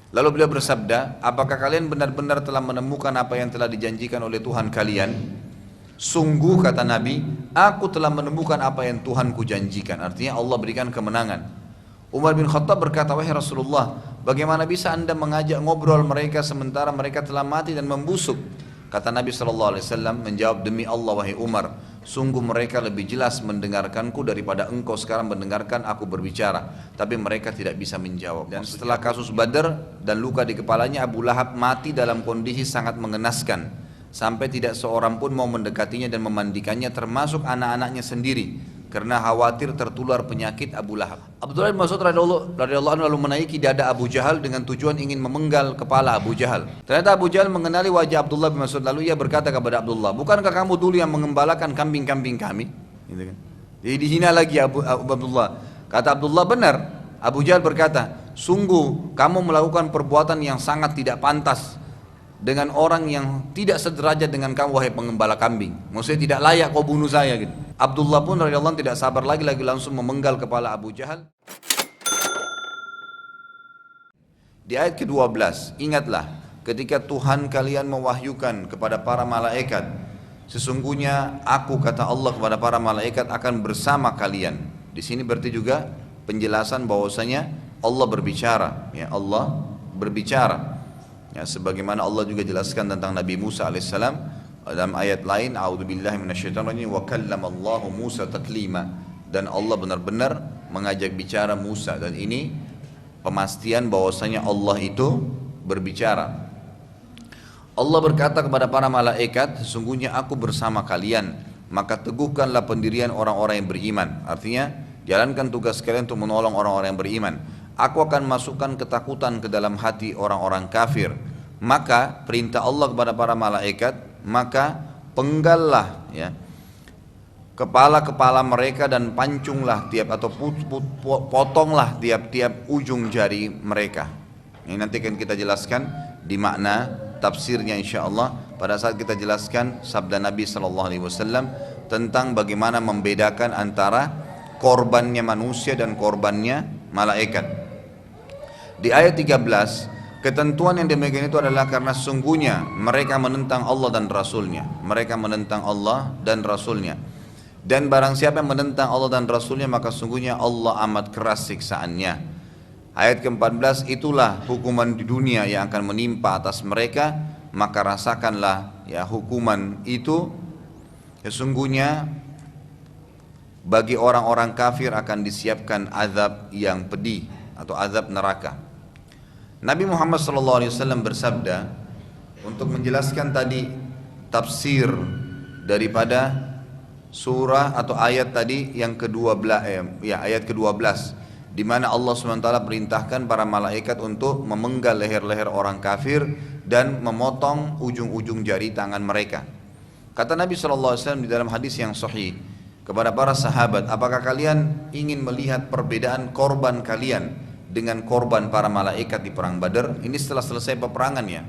Lalu beliau bersabda, apakah kalian benar-benar telah menemukan apa yang telah dijanjikan oleh Tuhan kalian? Sungguh kata Nabi, aku telah menemukan apa yang Tuhanku janjikan. Artinya Allah berikan kemenangan. Umar bin Khattab berkata, wahai Rasulullah, bagaimana bisa anda mengajak ngobrol mereka sementara mereka telah mati dan membusuk? Kata Nabi SAW menjawab, demi Allah wahai Umar, sungguh mereka lebih jelas mendengarkanku daripada engkau sekarang mendengarkan aku berbicara. Tapi mereka tidak bisa menjawab. Dan setelah kasus Badar dan luka di kepalanya, Abu Lahab mati dalam kondisi sangat mengenaskan. Sampai tidak seorang pun mau mendekatinya dan memandikannya, termasuk anak-anaknya sendiri, karena khawatir tertular penyakit Abu Lahab. Abdullah bin Mas'ud radhiyallahu anhu lalu menaiki dada Abu Jahal dengan tujuan ingin memenggal kepala Abu Jahal. Ternyata Abu Jahal mengenali wajah Abdullah bin Mas'ud, lalu ia berkata kepada Abdullah, bukankah kamu dulu yang mengembalakan kambing-kambing kami? Gitu kan. Jadi dihina lagi Abdullah. Kata Abdullah, benar. Abu Jahal berkata, sungguh kamu melakukan perbuatan yang sangat tidak pantas dengan orang yang tidak sederajat dengan kamu wahai pengembala kambing. Maksudnya tidak layak kau bunuh saya gitu. Abdullah pun radhiyallahu anhu tidak sabar lagi langsung memenggal kepala Abu Jahal. Di ayat ke-12, ingatlah ketika Tuhan kalian mewahyukan kepada para malaikat, sesungguhnya aku kata Allah kepada para malaikat akan bersama kalian. Di sini berarti juga penjelasan bahwasanya Allah berbicara, ya Allah berbicara. Ya, sebagaimana Allah juga jelaskan tentang Nabi Musa alaihissalam dalam ayat lain, a'udzubillahi minasyaitonirrajim, wa kallamallahu Musa taklima, dan Allah benar-benar mengajak bicara Musa, dan ini pemastian bahwasanya Allah itu berbicara. Allah berkata kepada para malaikat, sesungguhnya aku bersama kalian, maka teguhkanlah pendirian orang-orang yang beriman. Artinya jalankan tugas kalian untuk menolong orang-orang yang beriman. Aku akan masukkan ketakutan ke dalam hati orang-orang kafir. Maka perintah Allah kepada para malaikat, maka penggallah ya kepala-kepala mereka dan pancunglah potonglah tiap-tiap ujung jari mereka. Ini nanti akan kita jelaskan di makna tafsirnya insyaallah pada saat kita jelaskan sabda Nabi SAW tentang bagaimana membedakan antara korbannya manusia dan korbannya malaikat. Di ayat 13, ketentuan yang demikian itu adalah karena sesungguhnya mereka menentang Allah dan Rasulnya. Mereka menentang Allah dan Rasulnya. Dan barang siapa yang menentang Allah dan Rasulnya, maka sesungguhnya Allah amat keras siksaannya. Ayat ke-14, itulah hukuman di dunia yang akan menimpa atas mereka, maka rasakanlah ya hukuman itu. Sesungguhnya bagi orang-orang kafir akan disiapkan azab yang pedih atau azab neraka. Nabi Muhammad SAW bersabda untuk menjelaskan tadi tafsir daripada surah atau ayat tadi yang ke-12 ayat ke-12 di mana Allah SWT perintahkan para malaikat untuk memenggal leher-leher orang kafir dan memotong ujung-ujung jari tangan mereka. Kata Nabi SAW di dalam hadis yang sahih kepada para sahabat, apakah kalian ingin melihat perbedaan korban kalian dengan korban para malaikat di perang Badar? Ini setelah selesai peperangan ya.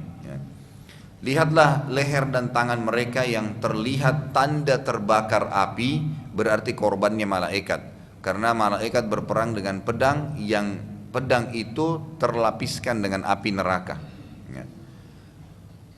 Lihatlah leher dan tangan mereka yang terlihat tanda terbakar api, berarti korbannya malaikat. Karena malaikat berperang dengan pedang yang pedang itu terlapiskan dengan api neraka.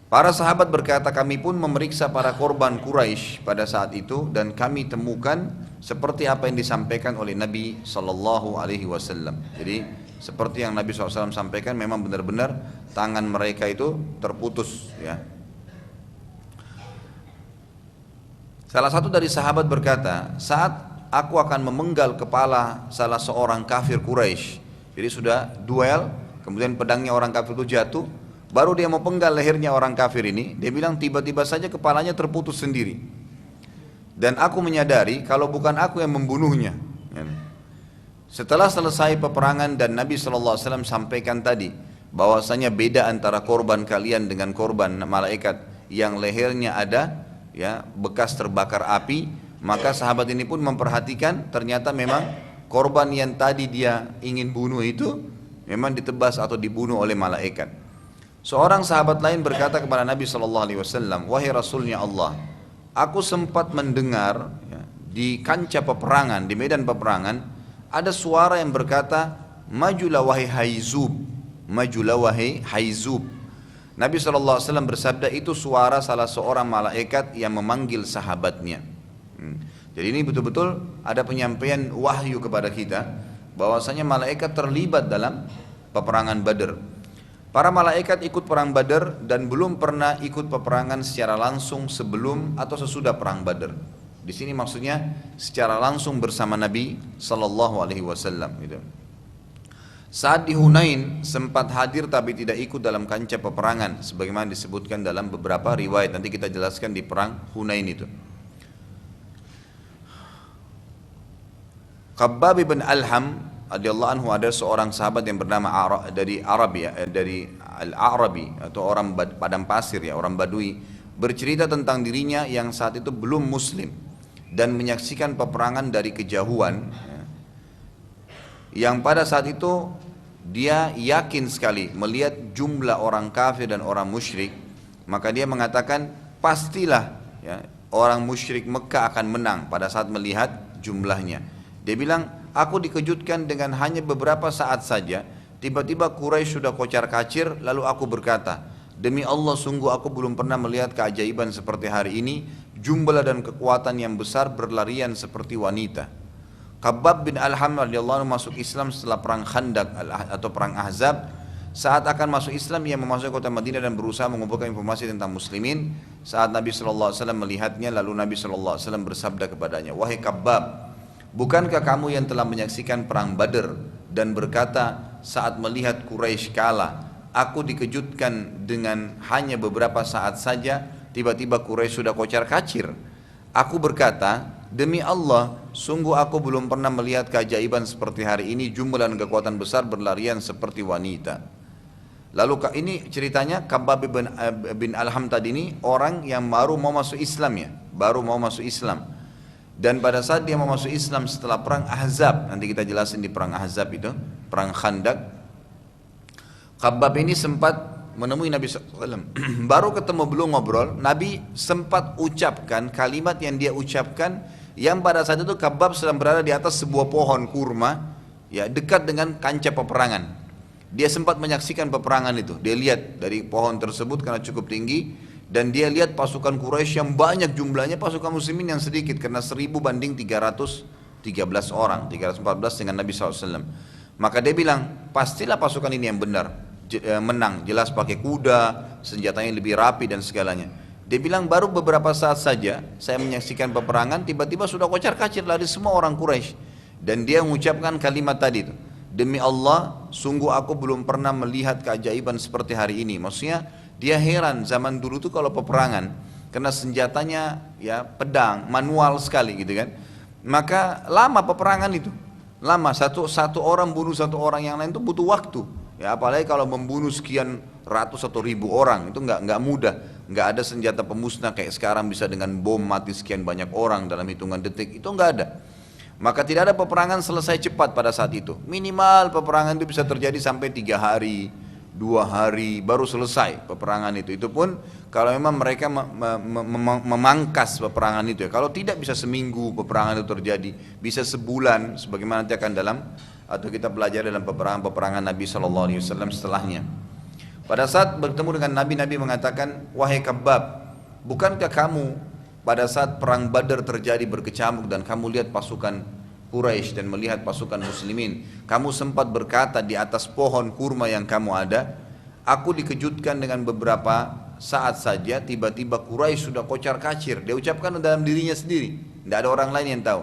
Para sahabat berkata, kami pun memeriksa para korban Quraisy pada saat itu dan kami temukan seperti apa yang disampaikan oleh Nabi Sallallahu Alaihi Wasallam. Jadi seperti yang Nabi SAW sampaikan, memang benar-benar tangan mereka itu terputus ya. Salah satu dari sahabat berkata, saat aku akan memenggal kepala salah seorang kafir Quraisy, jadi sudah duel, kemudian pedangnya orang kafir itu jatuh, baru dia mau penggal lehernya orang kafir ini, dia bilang tiba-tiba saja kepalanya terputus sendiri. Dan aku menyadari kalau bukan aku yang membunuhnya. Setelah selesai peperangan dan Nabi SAW sampaikan tadi bahwasanya beda antara korban kalian dengan korban malaikat yang lehernya ada ya bekas terbakar api, maka sahabat ini pun memperhatikan ternyata memang korban yang tadi dia ingin bunuh itu memang ditebas atau dibunuh oleh malaikat. Seorang sahabat lain berkata kepada Nabi SAW, wahai Rasulnya Allah, aku sempat mendengar ya, di kancah peperangan, di medan peperangan, ada suara yang berkata, majulah wahai Haizub, majulah wahai Haizub. Nabi SAW bersabda, itu suara salah seorang malaikat yang memanggil sahabatnya. Jadi ini betul-betul ada penyampaian wahyu kepada kita bahwasanya malaikat terlibat dalam peperangan Badar. Para malaikat ikut perang Badar dan belum pernah ikut peperangan secara langsung sebelum atau sesudah perang Badar. Di sini maksudnya secara langsung bersama Nabi SAW. Gitu. Saat di Hunain sempat hadir tapi tidak ikut dalam kancah peperangan sebagaimana disebutkan dalam beberapa riwayat, nanti kita jelaskan di perang Hunain itu. Khabbab bin Alham radhiyallahu anhu ada seorang sahabat yang bernama dari Al-A'rabi atau orang padang pasir ya, orang Badui, bercerita tentang dirinya yang saat itu belum muslim dan menyaksikan peperangan dari kejauhan. Yang pada saat itu dia yakin sekali melihat jumlah orang kafir dan orang musyrik, maka dia mengatakan pastilah ya, orang musyrik Mekah akan menang pada saat melihat jumlahnya. Dia bilang, aku dikejutkan dengan hanya beberapa saat saja, tiba-tiba Quraisy sudah kocar-kacir, lalu aku berkata, demi Allah sungguh aku belum pernah melihat keajaiban seperti hari ini, jumlah dan kekuatan yang besar berlarian seperti wanita. Khabbab bin Alham radhiyallahu anhu masuk Islam setelah perang Khandaq atau perang Ahzab. Saat akan masuk Islam, ia memasuki kota Madinah dan berusaha mengumpulkan informasi tentang muslimin. Saat Nabi SAW melihatnya, lalu Nabi SAW bersabda kepadanya, wahai Khabbab, bukankah kamu yang telah menyaksikan perang Badar dan berkata saat melihat Quraisy kalah, aku dikejutkan dengan hanya beberapa saat saja, tiba-tiba Quraisy sudah kocar-kacir. Aku berkata, demi Allah, sungguh aku belum pernah melihat keajaiban seperti hari ini, jumlah dan kekuatan besar berlarian seperti wanita. Lalu ini ceritanya Khabbab bin Alham tadi ini orang yang baru mau masuk Islam ya, baru mau masuk Islam. Dan pada saat dia mau masuk Islam setelah perang Ahzab, nanti kita jelasin di perang Ahzab itu, perang Khandaq, Khabbab ini sempat menemui Nabi SAW. Baru ketemu belum ngobrol, Nabi sempat ucapkan kalimat yang dia ucapkan, yang pada saat itu Khabbab sedang berada di atas sebuah pohon kurma ya, dekat dengan kancah peperangan. Dia sempat menyaksikan peperangan itu, dia lihat dari pohon tersebut karena cukup tinggi, dan dia lihat pasukan Quraisy yang banyak jumlahnya, pasukan muslimin yang sedikit karena 1000 banding 313 orang, 314 dengan Nabi SAW. Maka dia bilang, pastilah pasukan ini yang benar, menang, jelas pakai kuda, senjatanya lebih rapi dan segalanya. Dia bilang baru beberapa saat saja saya menyaksikan peperangan, tiba-tiba sudah kocar-kacir lari semua orang Quraisy. Dan dia mengucapkan kalimat tadi itu, demi Allah sungguh aku belum pernah melihat keajaiban seperti hari ini. Maksudnya dia heran zaman dulu tuh kalau peperangan, karena senjatanya ya pedang, manual sekali gitu kan. Maka lama peperangan itu, lama, satu orang bunuh satu orang yang lain itu butuh waktu. Ya, apalagi kalau membunuh sekian ratus atau ribu orang, itu nggak mudah. Nggak ada senjata pemusnah kayak sekarang bisa dengan bom mati sekian banyak orang dalam hitungan detik, itu nggak ada. Maka tidak ada peperangan selesai cepat pada saat itu. Minimal peperangan itu bisa terjadi sampai 3 hari, 2 hari baru selesai peperangan itu. Itu pun kalau memang mereka memangkas peperangan itu ya. Kalau tidak bisa seminggu peperangan itu terjadi, bisa sebulan, sebagaimana nanti akan dalam atau kita belajar dalam peperangan Nabi SAW setelahnya. Pada saat bertemu dengan Nabi, Nabi mengatakan, wahai Khabbab, bukankah kamu pada saat perang Badar terjadi berkecamuk dan kamu lihat pasukan Quraisy dan melihat pasukan muslimin, kamu sempat berkata di atas pohon kurma yang kamu ada, aku dikejutkan dengan beberapa saat saja tiba-tiba Quraisy sudah kocar-kacir. Dia ucapkan dalam dirinya sendiri, tidak ada orang lain yang tahu.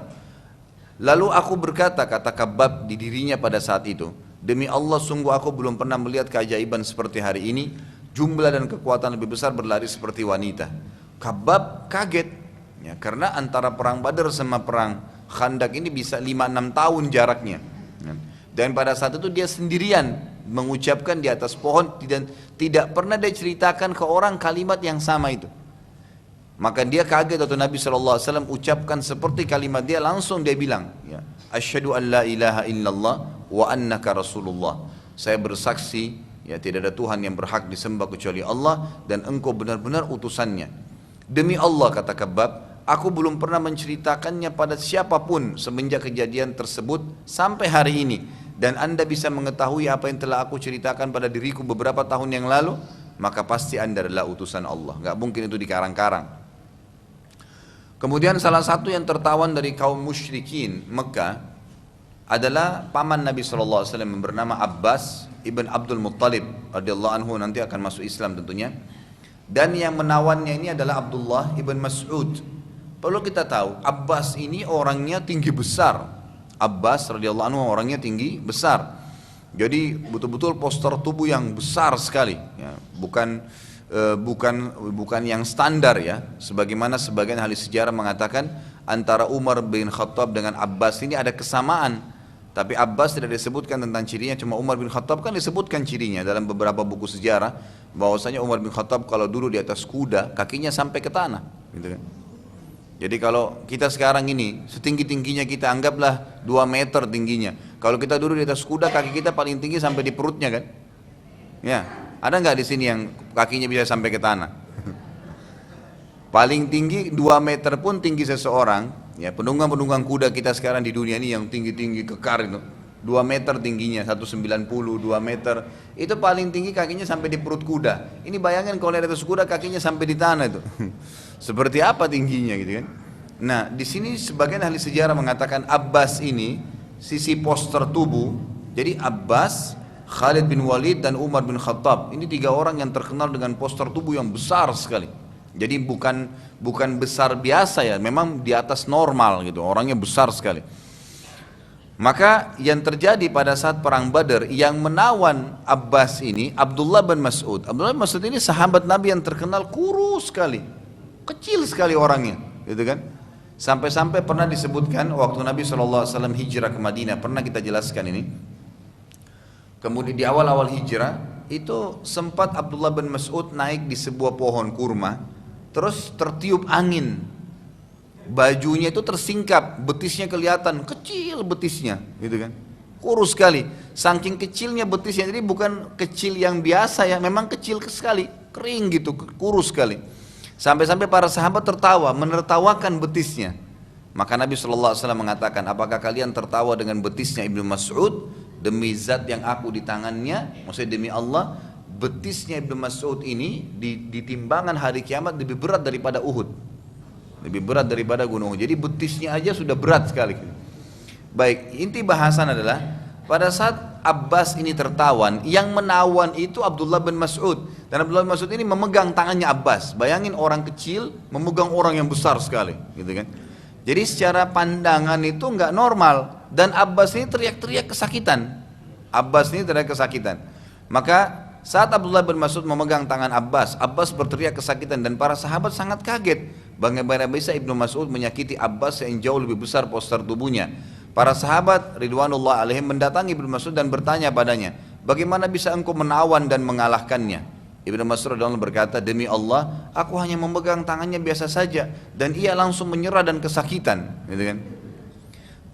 Lalu aku berkata, kata Khabbab di dirinya pada saat itu, demi Allah sungguh aku belum pernah melihat keajaiban seperti hari ini, jumlah dan kekuatan lebih besar berlari seperti wanita. Khabbab kaget ya, karena antara perang Badar sama perang Khandaq ini bisa 5-6 tahun jaraknya. Dan pada saat itu dia sendirian mengucapkan di atas pohon, dan tidak pernah dia ceritakan ke orang kalimat yang sama itu. Maka dia kaget atau Nabi SAW ucapkan seperti kalimat dia, langsung dia bilang, ya, asyhadu an la ilaha illallah wa annaka rasulullah. Saya bersaksi ya tidak ada Tuhan yang berhak disembah kecuali Allah dan engkau benar-benar utusannya. Demi Allah, kata Khabbab, aku belum pernah menceritakannya pada siapapun semenjak kejadian tersebut sampai hari ini. dan anda bisa mengetahui apa yang telah aku ceritakan pada diriku beberapa tahun yang lalu, maka pasti anda adalah utusan Allah. Gak mungkin itu dikarang-karang. Kemudian salah satu yang tertawan dari kaum musyrikin Mekah adalah paman Nabi SAW yang bernama Abbas ibn Abdul Muttalib radhiyallahu anhu, nanti akan masuk Islam tentunya. Dan yang menawannya ini adalah Abdullah ibn Mas'ud. Perlu kita tahu, Abbas ini orangnya tinggi besar. Abbas radhiyallahu anhu orangnya tinggi besar. Jadi betul-betul postur tubuh yang besar sekali. Ya, bukan yang standar ya. Sebagaimana sebagian ahli sejarah mengatakan antara Umar bin Khattab dengan Abbas ini ada kesamaan. Tapi Abbas tidak disebutkan tentang cirinya, cuma Umar bin Khattab kan disebutkan cirinya dalam beberapa buku sejarah. Bahwasanya Umar bin Khattab kalau duduk di atas kuda, kakinya sampai ke tanah. Gitu kan. Jadi kalau kita sekarang ini setinggi-tingginya kita anggaplah 2 meter tingginya. Kalau kita duduk di atas kuda, kaki kita paling tinggi sampai di perutnya kan? Ya, ada nggak di sini yang kakinya bisa sampai ke tanah? Paling tinggi 2 meter pun tinggi seseorang. Ya, penunggang-penunggang kuda kita sekarang di dunia ini yang tinggi-tinggi kekar itu 2 meter tingginya, 190, 2 meter. Itu paling tinggi kakinya sampai di perut kuda. Ini bayangin kalau di atas kuda kakinya sampai di tanah itu. Seperti apa tingginya gitu kan. Nah di sini sebagian ahli sejarah mengatakan Abbas ini sisi poster tubuh. Jadi Abbas, Khalid bin Walid dan Umar bin Khattab ini 3 orang yang terkenal dengan poster tubuh yang besar sekali. Jadi bukan besar biasa ya, memang di atas normal gitu, orangnya besar sekali. Maka yang terjadi pada saat perang Badar yang menawan Abbas ini Abdullah bin Mas'ud. Abdullah bin Mas'ud ini sahabat Nabi yang terkenal kurus sekali, kecil sekali orangnya, gitu kan? Sampai-sampai pernah disebutkan waktu Nabi SAW hijrah ke Madinah, pernah kita jelaskan ini. Kemudian di awal-awal hijrah itu sempat Abdullah bin Mas'ud naik di sebuah pohon kurma, terus tertiup angin. Bajunya itu tersingkap, betisnya kelihatan, kecil betisnya, gitu kan, kurus sekali, saking kecilnya betisnya, jadi bukan kecil yang biasa ya, memang kecil sekali, kering gitu, kurus sekali, sampai-sampai para sahabat tertawa, menertawakan betisnya. Maka Nabi SAW mengatakan, apakah kalian tertawa dengan betisnya Ibnu Mas'ud? Demi zat yang aku di tangannya, maksudnya demi Allah, betisnya Ibnu Mas'ud ini di timbangan hari kiamat lebih berat daripada Uhud. Lebih berat daripada gunung. Jadi betisnya aja sudah berat sekali. Baik, inti bahasan adalah pada saat Abbas ini tertawan, yang menawan itu Abdullah bin Mas'ud. Dan Abdullah bin Mas'ud ini memegang tangannya Abbas. Bayangin orang kecil memegang orang yang besar sekali, gitu kan. Jadi secara pandangan itu nggak normal. Dan Abbas ini teriak-teriak kesakitan. Abbas ini teriak kesakitan. Maka saat Abdullah bin Mas'ud memegang tangan Abbas, Abbas berteriak kesakitan dan para sahabat sangat kaget. Bagaimana bisa Ibnu Mas'ud menyakiti Abbas yang jauh lebih besar postur tubuhnya? Para sahabat ridwanullah alaihim mendatangi Ibnu Mas'ud dan bertanya padanya, bagaimana bisa engkau menawan dan mengalahkannya? Ibnu Mas'ud radhiyallahu berkata, demi Allah, aku hanya memegang tangannya biasa saja dan ia langsung menyerah dan kesakitan, gitu kan?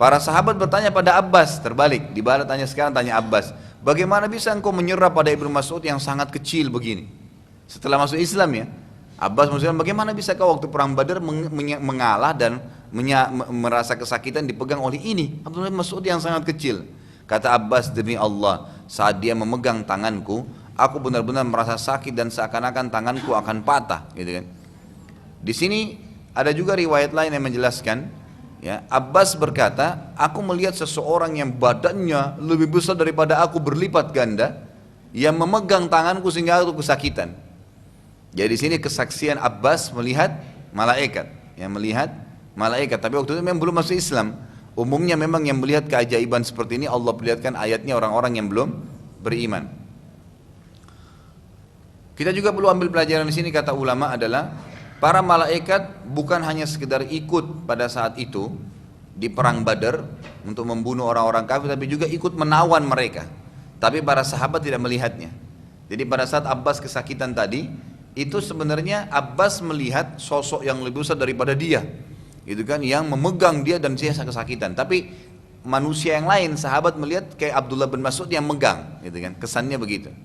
Para sahabat bertanya pada Abbas, terbalik, dibalik tanya sekarang tanya Abbas, bagaimana bisa engkau menyerah pada Ibnu Mas'ud yang sangat kecil begini? Setelah masuk Islam ya, Abbas maksudnya bagaimana bisa kau waktu perang Badar mengalah dan merasa kesakitan dipegang oleh ini Abdullah bin Mas'ud yang sangat kecil. Kata Abbas, demi Allah, saat dia memegang tanganku, aku benar-benar merasa sakit dan seakan-akan tanganku akan patah, gitu kan. Di sini ada juga riwayat lain yang menjelaskan, ya, Abbas berkata, aku melihat seseorang yang badannya lebih besar daripada aku berlipat ganda, yang memegang tanganku sehingga aku kesakitan. Jadi di sini kesaksian Abbas melihat malaikat, yang melihat malaikat. Tapi waktu itu memang belum masuk Islam. Umumnya memang yang melihat keajaiban seperti ini Allah perlihatkan ayatnya orang-orang yang belum beriman. Kita juga perlu ambil pelajaran di sini, kata ulama, adalah para malaikat bukan hanya sekedar ikut pada saat itu di perang Badar untuk membunuh orang-orang kafir, tapi juga ikut menawan mereka. Tapi para sahabat tidak melihatnya. Jadi pada saat Abbas kesakitan tadi, itu sebenarnya Abbas melihat sosok yang lebih besar daripada dia, itu kan, yang memegang dia dan dia kesakitan. Tapi manusia yang lain, sahabat melihat kayak Abdullah bin Mas'ud yang megang, gitu kan, kesannya begitu.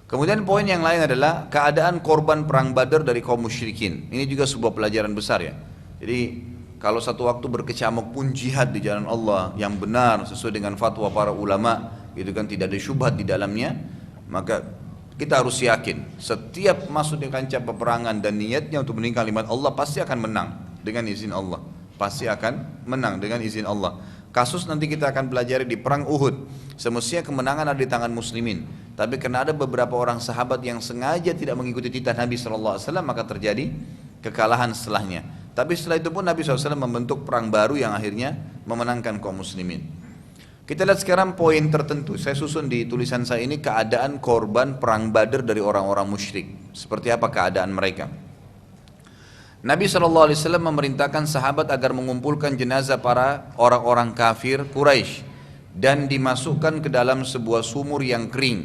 Kemudian poin yang lain adalah keadaan korban perang Badar dari kaum musyrikin. Ini juga sebuah pelajaran besar ya. Jadi kalau satu waktu berkecamuk pun jihad di jalan Allah yang benar sesuai dengan fatwa para ulama, gitu kan, tidak ada syubhat di dalamnya, maka kita harus yakin setiap masuk di kancah peperangan dan niatnya untuk meninggalkan kalimat Allah pasti akan menang dengan izin Allah, pasti akan menang dengan izin Allah. Kasus nanti kita akan pelajari di perang Uhud, semestinya kemenangan ada di tangan muslimin, tapi karena ada beberapa orang sahabat yang sengaja tidak mengikuti titah Nabi SAW, maka terjadi kekalahan setelahnya. Tapi setelah itu pun Nabi SAW membentuk perang baru yang akhirnya memenangkan kaum muslimin. Kita lihat sekarang poin tertentu. Saya susun di tulisan saya ini keadaan korban perang Badar dari orang-orang musyrik. Seperti apa keadaan mereka. Nabi SAW memerintahkan sahabat agar mengumpulkan jenazah para orang-orang kafir Quraisy dan dimasukkan ke dalam sebuah sumur yang kering.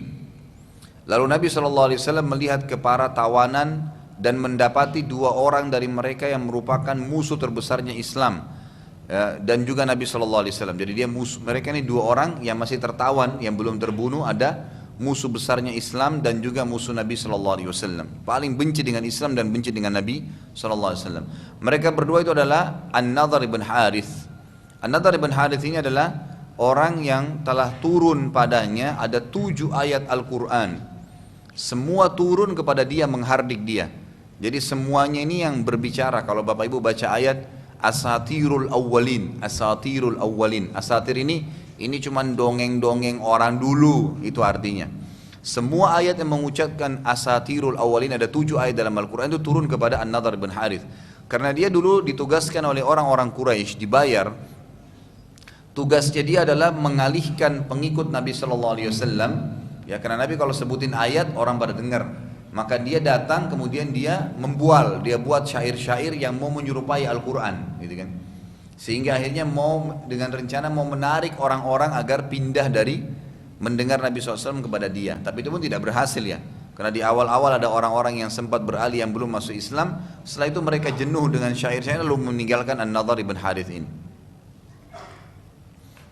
Lalu Nabi SAW melihat ke para tawanan dan mendapati 2 orang dari mereka yang merupakan musuh terbesarnya Islam, ya, dan juga Nabi SAW. Jadi dia musuh, mereka ini 2 orang yang masih tertawan, yang belum terbunuh, ada musuh besarnya Islam dan juga musuh Nabi SAW. Paling benci dengan Islam dan benci dengan Nabi SAW. Mereka berdua itu adalah An-Nadhr ibn Harith. An-Nadhr ibn Harith ini adalah orang yang telah turun padanya ada 7 ayat Al-Quran. Semua turun kepada dia, menghardik dia. Jadi semuanya ini yang berbicara. Kalau Bapak Ibu baca ayat Asatirul Awwalin, Asatirul Awwalin, Asatir ini cuma dongeng-dongeng orang dulu, itu artinya. Semua ayat yang mengucapkan Asatirul Awwalin, ada 7 ayat dalam Al-Quran itu turun kepada An-Nadhr bin Harith. Karena dia dulu ditugaskan oleh orang-orang Quraisy, dibayar. Tugasnya dia adalah mengalihkan pengikut Nabi SAW. Ya, karena Nabi kalau sebutin ayat orang pada dengar. Maka dia datang kemudian dia membual, dia buat syair-syair yang mau menyerupai Al-Quran, gitu kan. Sehingga akhirnya mau dengan rencana mau menarik orang-orang agar pindah dari mendengar Nabi SAW kepada dia. Tapi itu pun tidak berhasil ya. Karena di awal-awal ada orang-orang yang sempat beralih yang belum masuk Islam. Setelah itu mereka jenuh dengan syair-syair lalu meninggalkan An-Nadhr ibn Harith ini.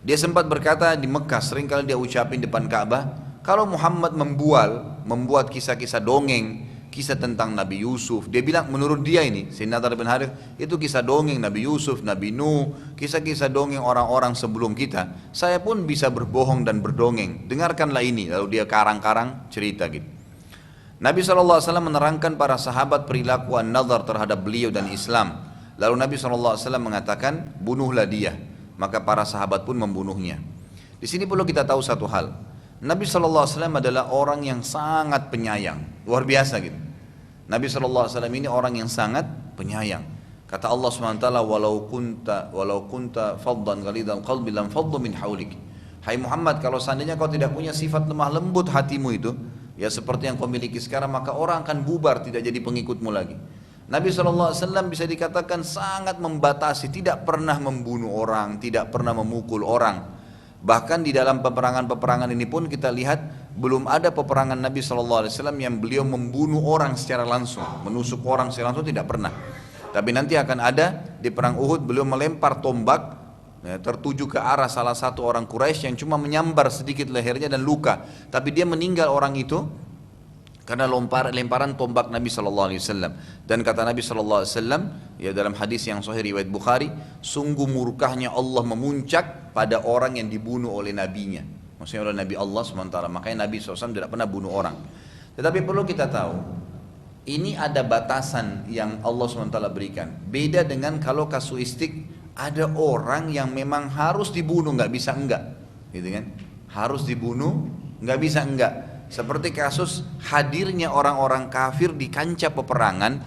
Dia sempat berkata di Mekah, sering kali dia ucapin depan Ka'bah, kalau Muhammad membuat kisah-kisah dongeng, kisah tentang Nabi Yusuf, dia bilang menurut dia ini, Sayyidina Nadhr bin Harith, itu kisah dongeng Nabi Yusuf, Nabi Nuh, kisah-kisah dongeng orang-orang sebelum kita. Saya pun bisa berbohong dan berdongeng, dengarkanlah ini. Lalu dia karang-karang cerita gitu. Nabi SAW menerangkan para sahabat perilaku An-Nadhr terhadap beliau dan Islam. Lalu Nabi SAW mengatakan, bunuhlah dia. Maka para sahabat pun membunuhnya. Di sini perlu kita tahu satu hal. Nabi SAW adalah orang yang sangat penyayang, luar biasa gitu. Nabi SAW ini orang yang sangat penyayang. Kata Allah SWT, walau kunta faddan ghalidhal qalbi lam faddu min haulik. Hai Muhammad, kalau seandainya kau tidak punya sifat lemah lembut hatimu itu, ya seperti yang kau miliki sekarang, maka orang akan bubar, tidak jadi pengikutmu lagi. Nabi SAW bisa dikatakan sangat membatasi, tidak pernah membunuh orang, tidak pernah memukul orang. Bahkan di dalam peperangan-peperangan ini pun kita lihat belum ada peperangan Nabi SAW yang beliau membunuh orang secara langsung, menusuk orang secara langsung, tidak pernah. Tapi nanti akan ada di perang Uhud beliau melempar tombak ya, tertuju ke arah salah satu orang Quraisy yang cuma menyambar sedikit lehernya dan luka. Tapi dia meninggal orang itu karena lemparan tombak Nabi SAW. Dan kata Nabi SAW ya dalam hadis yang sahih riwayat Bukhari, sungguh murkahnya Allah memuncak pada orang yang dibunuh oleh nabinya, maksudnya oleh Nabi Allah SWT. Makanya Nabi SAW tidak pernah bunuh orang. Tetapi perlu kita tahu, ini ada batasan yang Allah SWT berikan. Beda dengan kalau kasuistik, ada orang yang memang harus dibunuh, nggak bisa enggak, gitu kan? Harus dibunuh, nggak bisa enggak. Seperti kasus hadirnya orang-orang kafir di kancah peperangan,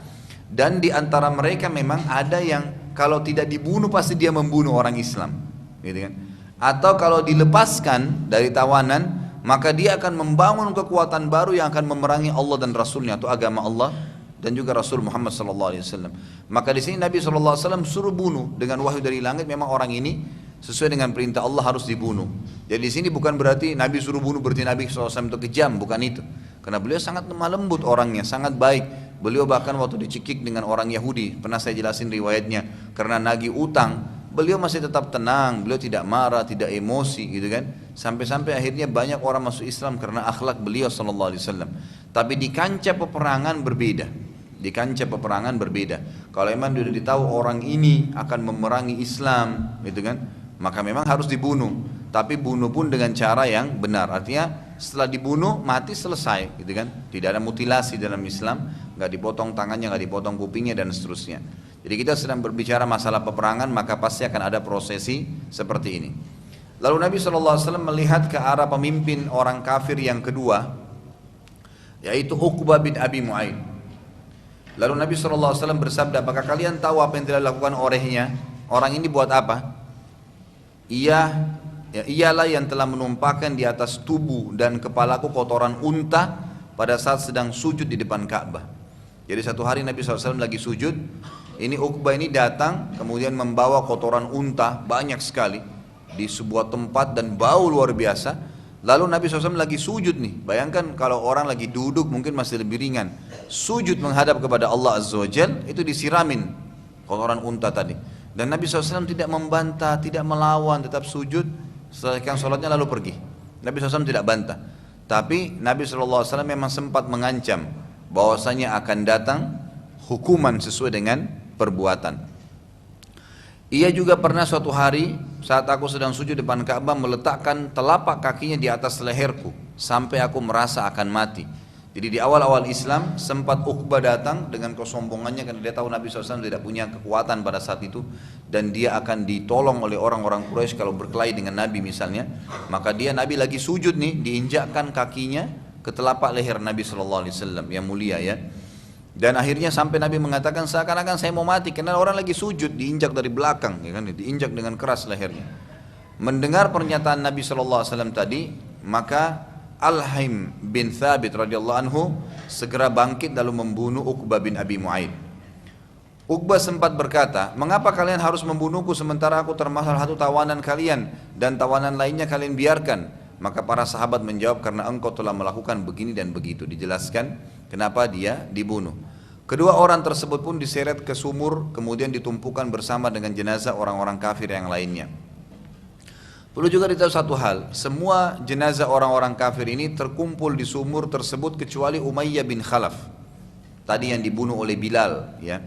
dan di antara mereka memang ada yang kalau tidak dibunuh pasti dia membunuh orang Islam, gitu kan? Atau kalau dilepaskan dari tawanan, maka dia akan membangun kekuatan baru yang akan memerangi Allah dan Rasulnya, atau agama Allah dan juga Rasul Muhammad SAW. Maka di sini Nabi SAW suruh bunuh dengan wahyu dari langit. Memang orang ini sesuai dengan perintah Allah harus dibunuh. Jadi di sini bukan berarti Nabi suruh bunuh berarti Nabi SAW itu kejam, bukan itu. Karena beliau sangat lemah lembut orangnya, sangat baik. Beliau bahkan waktu dicekik dengan orang Yahudi, pernah saya jelasin riwayatnya, karena nagih utang, beliau masih tetap tenang, beliau tidak marah, tidak emosi gitu kan. Sampai-sampai akhirnya banyak orang masuk Islam karena akhlak beliau SAW. Tapi di kancah peperangan berbeda. Di di kancah peperangan berbeda. Kalau memang sudah ditahu orang ini akan memerangi Islam, gitu kan, maka memang harus dibunuh. Tapi bunuh pun dengan cara yang benar. Artinya setelah dibunuh mati selesai, gitu kan. Tidak ada mutilasi dalam Islam, nggak dipotong tangannya, nggak dipotong kupingnya dan seterusnya. Jadi kita sedang berbicara masalah peperangan, maka pasti akan ada prosesi seperti ini. Lalu Nabi SAW melihat ke arah pemimpin orang kafir yang kedua, yaitu Uqbah bin Abi Mu'aid. Lalu Nabi SAW bersabda, apakah kalian tahu apa yang telah dilakukan olehnya? Orang ini buat apa? Ialah yang telah menumpahkan di atas tubuh dan kepalaku kotoran unta pada saat sedang sujud di depan Ka'bah. Jadi satu hari Nabi SAW lagi sujud, ini Uqbah ini datang kemudian membawa kotoran unta banyak sekali di sebuah tempat dan bau luar biasa. Lalu Nabi SAW lagi sujud nih. Bayangkan kalau orang lagi duduk mungkin masih lebih ringan. Sujud menghadap kepada Allah Azza wa Jal, itu disiramin kotoran unta tadi. Dan Nabi SAW tidak membantah, tidak melawan, tetap sujud. Selesaikan sholatnya lalu pergi. Nabi SAW tidak bantah. Tapi Nabi SAW memang sempat mengancam bahwasanya akan datang hukuman sesuai dengan perbuatan. Ia juga pernah suatu hari saat aku sedang sujud depan Ka'bah meletakkan telapak kakinya di atas leherku sampai aku merasa akan mati. Jadi di awal-awal Islam sempat Uqbah datang dengan kesombongannya karena dia tahu Nabi SAW tidak punya kekuatan pada saat itu dan dia akan ditolong oleh orang-orang Quraisy kalau berkelahi dengan Nabi misalnya. Maka Nabi lagi sujud nih, diinjakkan kakinya ke telapak leher Nabi SAW yang mulia ya. Dan akhirnya sampai Nabi mengatakan seakan-akan saya mau mati karena orang lagi sujud diinjak dari belakang, ya kan, diinjak dengan keras lehernya. Mendengar pernyataan Nabi SAW tadi, maka Al-Haim bin Thabit radhiyallahu anhu segera bangkit lalu membunuh Uqbah bin Abi Mu'aid. Uqbah sempat berkata, mengapa kalian harus membunuhku sementara aku termasuk satu tawanan kalian dan tawanan lainnya kalian biarkan? Maka para sahabat menjawab, karena engkau telah melakukan begini dan begitu. Dijelaskan kenapa dia dibunuh. Kedua orang tersebut pun diseret ke sumur, kemudian ditumpukan bersama dengan jenazah orang-orang kafir yang lainnya. Perlu juga ditahu satu hal, semua jenazah orang-orang kafir ini terkumpul di sumur tersebut kecuali Umayyah bin Khalaf. Tadi yang dibunuh oleh Bilal, ya,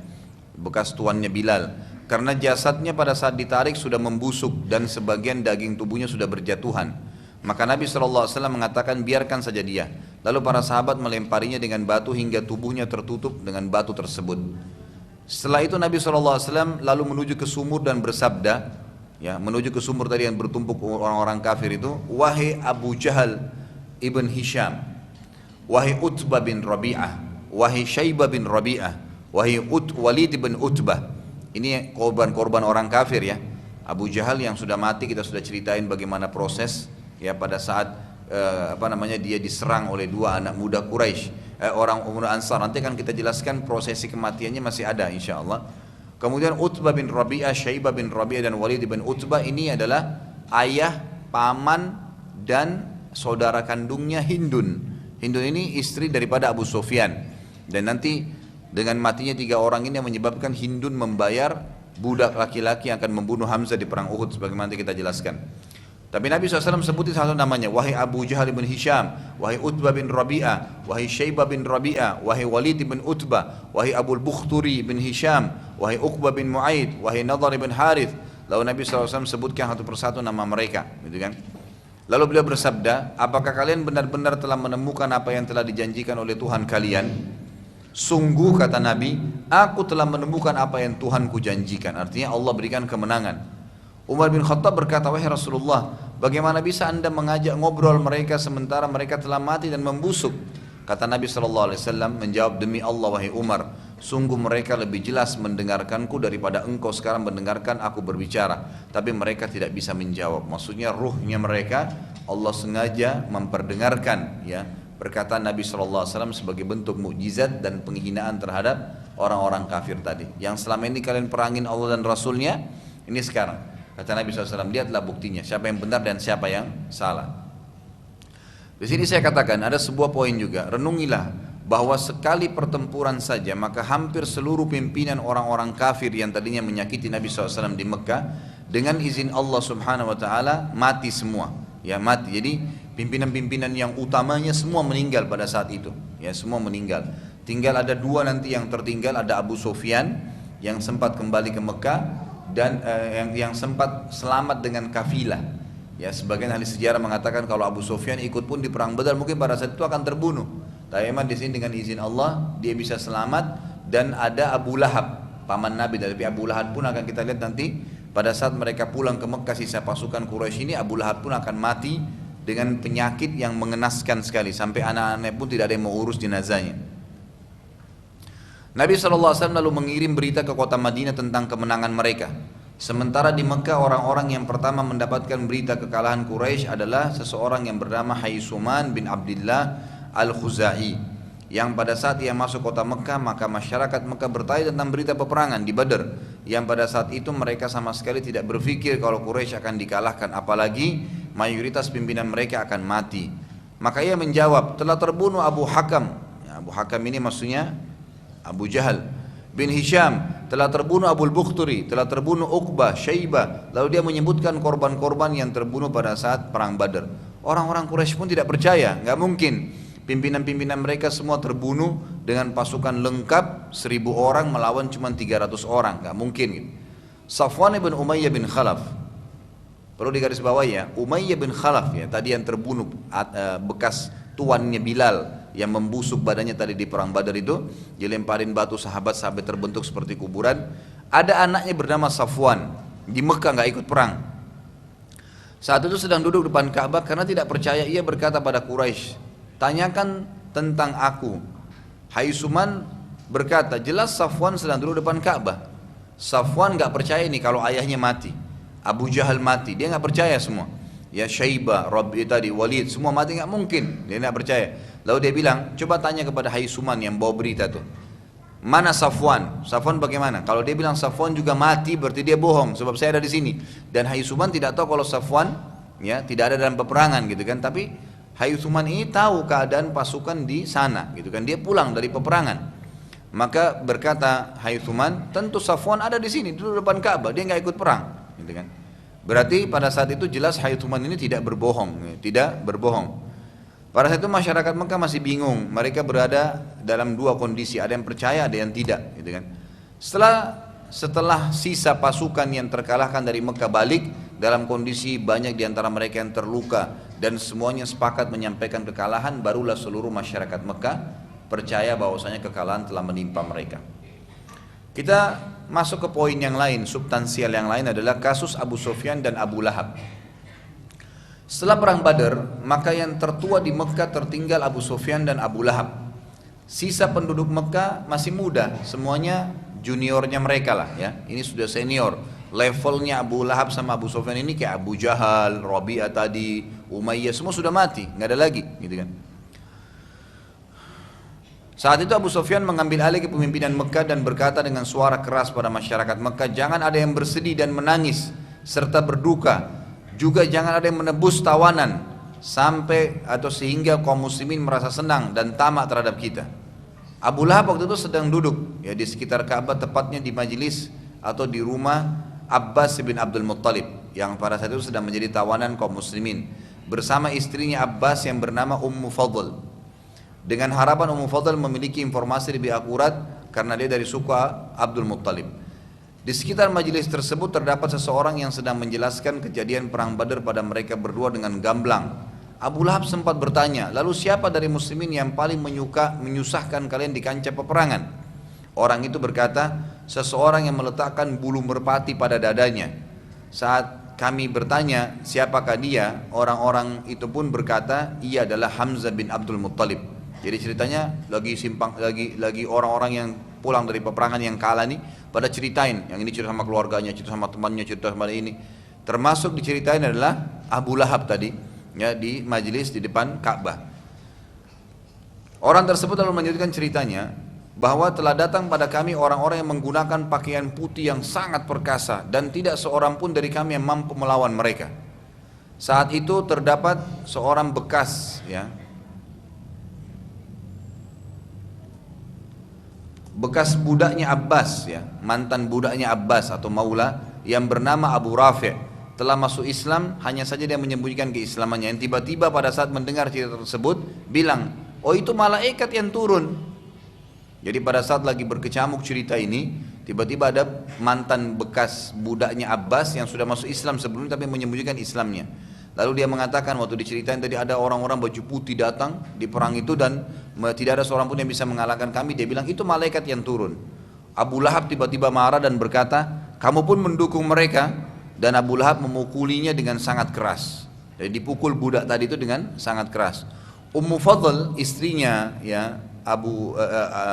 bekas tuannya Bilal. Karena jasadnya pada saat ditarik sudah membusuk dan sebagian daging tubuhnya sudah berjatuhan. Maka Nabi SAW mengatakan biarkan saja dia. Lalu para sahabat melemparinya dengan batu hingga tubuhnya tertutup dengan batu tersebut. Setelah itu Nabi SAW lalu menuju ke sumur dan bersabda, ya, menuju ke sumur tadi yang bertumpuk orang-orang kafir itu, wahai Abu Jahal ibn Hisham, wahai Utbah bin Rabi'ah, wahai Syaibah bin Rabi'ah, wahai Walid bin Utbah. Ini korban-korban orang kafir ya. Abu Jahal yang sudah mati, kita sudah ceritain bagaimana proses ya pada saat dia diserang oleh dua anak muda Quraisy, orang muda Ansar. Nanti kan kita jelaskan prosesi kematiannya masih ada insyaallah. Kemudian Utbah bin Rabi'ah, Syaibah bin Rabi'ah dan Walid bin Utbah ini adalah ayah, paman dan saudara kandungnya Hindun. Hindun ini istri daripada Abu Sufyan. Dan nanti dengan matinya tiga orang ini yang menyebabkan Hindun membayar budak laki-laki yang akan membunuh Hamzah di perang Uhud sebagaimana kita jelaskan. Tapi Nabi SAW sebutin satu namanya, wahai Abu Jahal bin Hisham, wahai Utbah bin Rabi'ah, wahai Syaibah bin Rabi'ah, wahai Walid bin Utbah, wahai Abu Bukhturi bin Hisham, wahai Uqbah bin Mu'aid, wahai Nadhar bin Harith. Lalu Nabi SAW sebutkan satu persatu nama mereka, gitu kan? Lalu beliau bersabda, apakah kalian benar-benar telah menemukan apa yang telah dijanjikan oleh Tuhan kalian? Sungguh kata Nabi, aku telah menemukan apa yang Tuhanku janjikan. Artinya Allah berikan kemenangan. Umar bin Khattab berkata, wahai Rasulullah, bagaimana bisa anda mengajak ngobrol mereka sementara mereka telah mati dan membusuk? Kata Nabi SAW menjawab, demi Allah wahai Umar, sungguh mereka lebih jelas mendengarkanku daripada engkau sekarang mendengarkan aku berbicara. Tapi mereka tidak bisa menjawab. Maksudnya ruhnya mereka Allah sengaja memperdengarkan ya perkataan Nabi SAW sebagai bentuk mukjizat dan penghinaan terhadap orang-orang kafir tadi. Yang selama ini kalian perangin Allah dan Rasulnya, ini sekarang. Kata Nabi SAW, lihatlah buktinya, siapa yang benar dan siapa yang salah. Di sini saya katakan ada sebuah poin juga, renungilah bahwa sekali pertempuran saja maka hampir seluruh pimpinan orang-orang kafir yang tadinya menyakiti Nabi SAW di Mekah dengan izin Allah Subhanahu Wa Taala mati semua, ya mati. Jadi pimpinan-pimpinan yang utamanya semua meninggal pada saat itu, ya semua meninggal. Tinggal ada dua nanti yang tertinggal, ada Abu Sufyan yang sempat kembali ke Mekah dan yang sempat selamat dengan kafilah. Ya, sebagian ahli sejarah mengatakan kalau Abu Sufyan ikut pun di perang Badar mungkin pada saat itu akan terbunuh. Tapi memang di sini dengan izin Allah dia bisa selamat. Dan ada Abu Lahab, paman Nabi. Dari Abu Lahab pun akan kita lihat nanti pada saat mereka pulang ke Mekah sisa pasukan Quraisy ini, Abu Lahab pun akan mati dengan penyakit yang mengenaskan sekali sampai anak-anaknya pun tidak ada yang mau urus jenazahnya. Nabi SAW lalu mengirim berita ke kota Madinah tentang kemenangan mereka. Sementara di Mekah orang-orang yang pertama mendapatkan berita kekalahan Quraisy adalah seseorang yang bernama Haisuman bin Abdullah Al-Khuzai, yang pada saat ia masuk kota Mekah maka masyarakat Mekah bertanya tentang berita peperangan di Badar, yang pada saat itu mereka sama sekali tidak berpikir kalau Quraisy akan dikalahkan, apalagi mayoritas pimpinan mereka akan mati. Maka ia menjawab, telah terbunuh Abu Hakam. Ya, Abu Hakam ini maksudnya Abu Jahal bin Hisham, telah terbunuh Abu Bukhturi, telah terbunuh Uqbah, Syaibah. Lalu dia menyebutkan korban-korban yang terbunuh pada saat perang Badar. Orang-orang Quraisy pun tidak percaya, nggak mungkin. Pimpinan-pimpinan mereka semua terbunuh dengan pasukan lengkap 1000 orang melawan cuma 300 orang, nggak mungkin gitu. Safwan bin Umayyah bin Khalaf, perlu digarisbawahi ya, Umayyah bin Khalaf ya, tadi yang terbunuh bekas tuannya Bilal yang membusuk badannya tadi di perang Badar itu, dilemparin batu sahabat-sahabat terbentuk seperti kuburan. Ada anaknya bernama Safwan, di Mekah nggak ikut perang. Saat itu sedang duduk depan Ka'bah karena tidak percaya, ia berkata pada Quraisy, tanyakan tentang aku. Haisuman berkata, jelas Safwan sedang duduk depan Ka'bah. Safwan nggak percaya ini kalau ayahnya mati, Abu Jahal mati, dia nggak percaya semua. Ya Syaibah, Rabi tadi, Walid, semua mati, nggak mungkin, dia nggak percaya. Lalu dia bilang, coba tanya kepada Haisuman yang bawa berita tuh, mana Safwan? Safwan bagaimana? Kalau dia bilang Safwan juga mati, berarti dia bohong, sebab saya ada di sini. Dan Haisuman tidak tahu kalau Safwan ya tidak ada dalam peperangan gitu kan, tapi Haisuman ini tahu keadaan pasukan di sana gitu kan, dia pulang dari peperangan. Maka berkata Haisuman, tentu Safwan ada di sini duduk depan Ka'bah, dia nggak ikut perang gitu kan. Berarti pada saat itu jelas Haisuman ini tidak berbohong, tidak berbohong. Pada saat itu masyarakat Mekah masih bingung, mereka berada dalam dua kondisi, ada yang percaya, ada yang tidak gitu kan. Setelah sisa pasukan yang terkalahkan dari Mekah balik dalam kondisi banyak di antara mereka yang terluka dan semuanya sepakat menyampaikan kekalahan, barulah seluruh masyarakat Mekah percaya bahwasanya kekalahan telah menimpa mereka. Kita masuk ke poin yang lain, substansial yang lain adalah kasus Abu Sufyan dan Abu Lahab. Setelah perang Badar, maka yang tertua di Mekah tertinggal Abu Sufyan dan Abu Lahab. Sisa penduduk Mekah masih muda, semuanya juniornya mereka lah ya. Ini sudah senior. Levelnya Abu Lahab sama Abu Sufyan ini kayak Abu Jahal, Rabi'ah tadi, Umayyah, semua sudah mati, nggak ada lagi gitu kan. Saat itu Abu Sufyan mengambil alih kepemimpinan Mekah dan berkata dengan suara keras pada masyarakat Mekah, jangan ada yang bersedih dan menangis serta berduka, juga jangan ada yang menebus tawanan sampai atau sehingga kaum muslimin merasa senang dan tamak terhadap kita. Abu Lahab waktu itu sedang duduk ya di sekitar Ka'bah, tepatnya di majelis atau di rumah Abbas bin Abdul Muttalib yang pada saat itu sedang menjadi tawanan kaum muslimin bersama istrinya Abbas yang bernama Ummu Fadl, dengan harapan Ummu Fadl memiliki informasi lebih akurat karena dia dari suku Abdul Muttalib. Di sekitar majelis tersebut terdapat seseorang yang sedang menjelaskan kejadian perang Badar pada mereka berdua dengan gamblang. Abu Lahab sempat bertanya, lalu siapa dari muslimin yang paling menyusahkan kalian di kancah peperangan? Orang itu berkata, seseorang yang meletakkan bulu merpati pada dadanya. Saat kami bertanya, siapakah dia? Orang-orang itu pun berkata, ia adalah Hamzah bin Abdul Muttalib. Jadi ceritanya lagi orang-orang yang pulang dari peperangan yang kalah nih pada ceritain, yang ini cerita sama keluarganya, cerita sama temannya, cerita sama ini. Termasuk diceritain adalah Abu Lahab tadi, ya di majelis di depan Ka'bah. Orang tersebut lalu melanjutkan ceritanya bahwa telah datang pada kami orang-orang yang menggunakan pakaian putih yang sangat perkasa dan tidak seorang pun dari kami yang mampu melawan mereka. Saat itu terdapat seorang bekas budaknya Abbas ya, mantan budaknya Abbas atau Maula yang bernama Abu Rafi' telah masuk Islam, hanya saja dia menyembunyikan keislamannya. Yang tiba-tiba pada saat mendengar cerita tersebut bilang, oh itu malaikat yang turun. Jadi pada saat lagi berkecamuk cerita ini, tiba-tiba ada mantan bekas budaknya Abbas yang sudah masuk Islam sebelumnya tapi menyembunyikan Islamnya. Lalu dia mengatakan waktu diceritain tadi ada orang-orang baju putih datang di perang itu dan tidak ada seorang pun yang bisa mengalahkan kami. Dia bilang itu malaikat yang turun. Abu Lahab tiba-tiba marah dan berkata, kamu pun mendukung mereka, dan Abu Lahab memukulinya dengan sangat keras. Jadi dipukul budak tadi itu dengan sangat keras. Ummu Fadl istrinya ya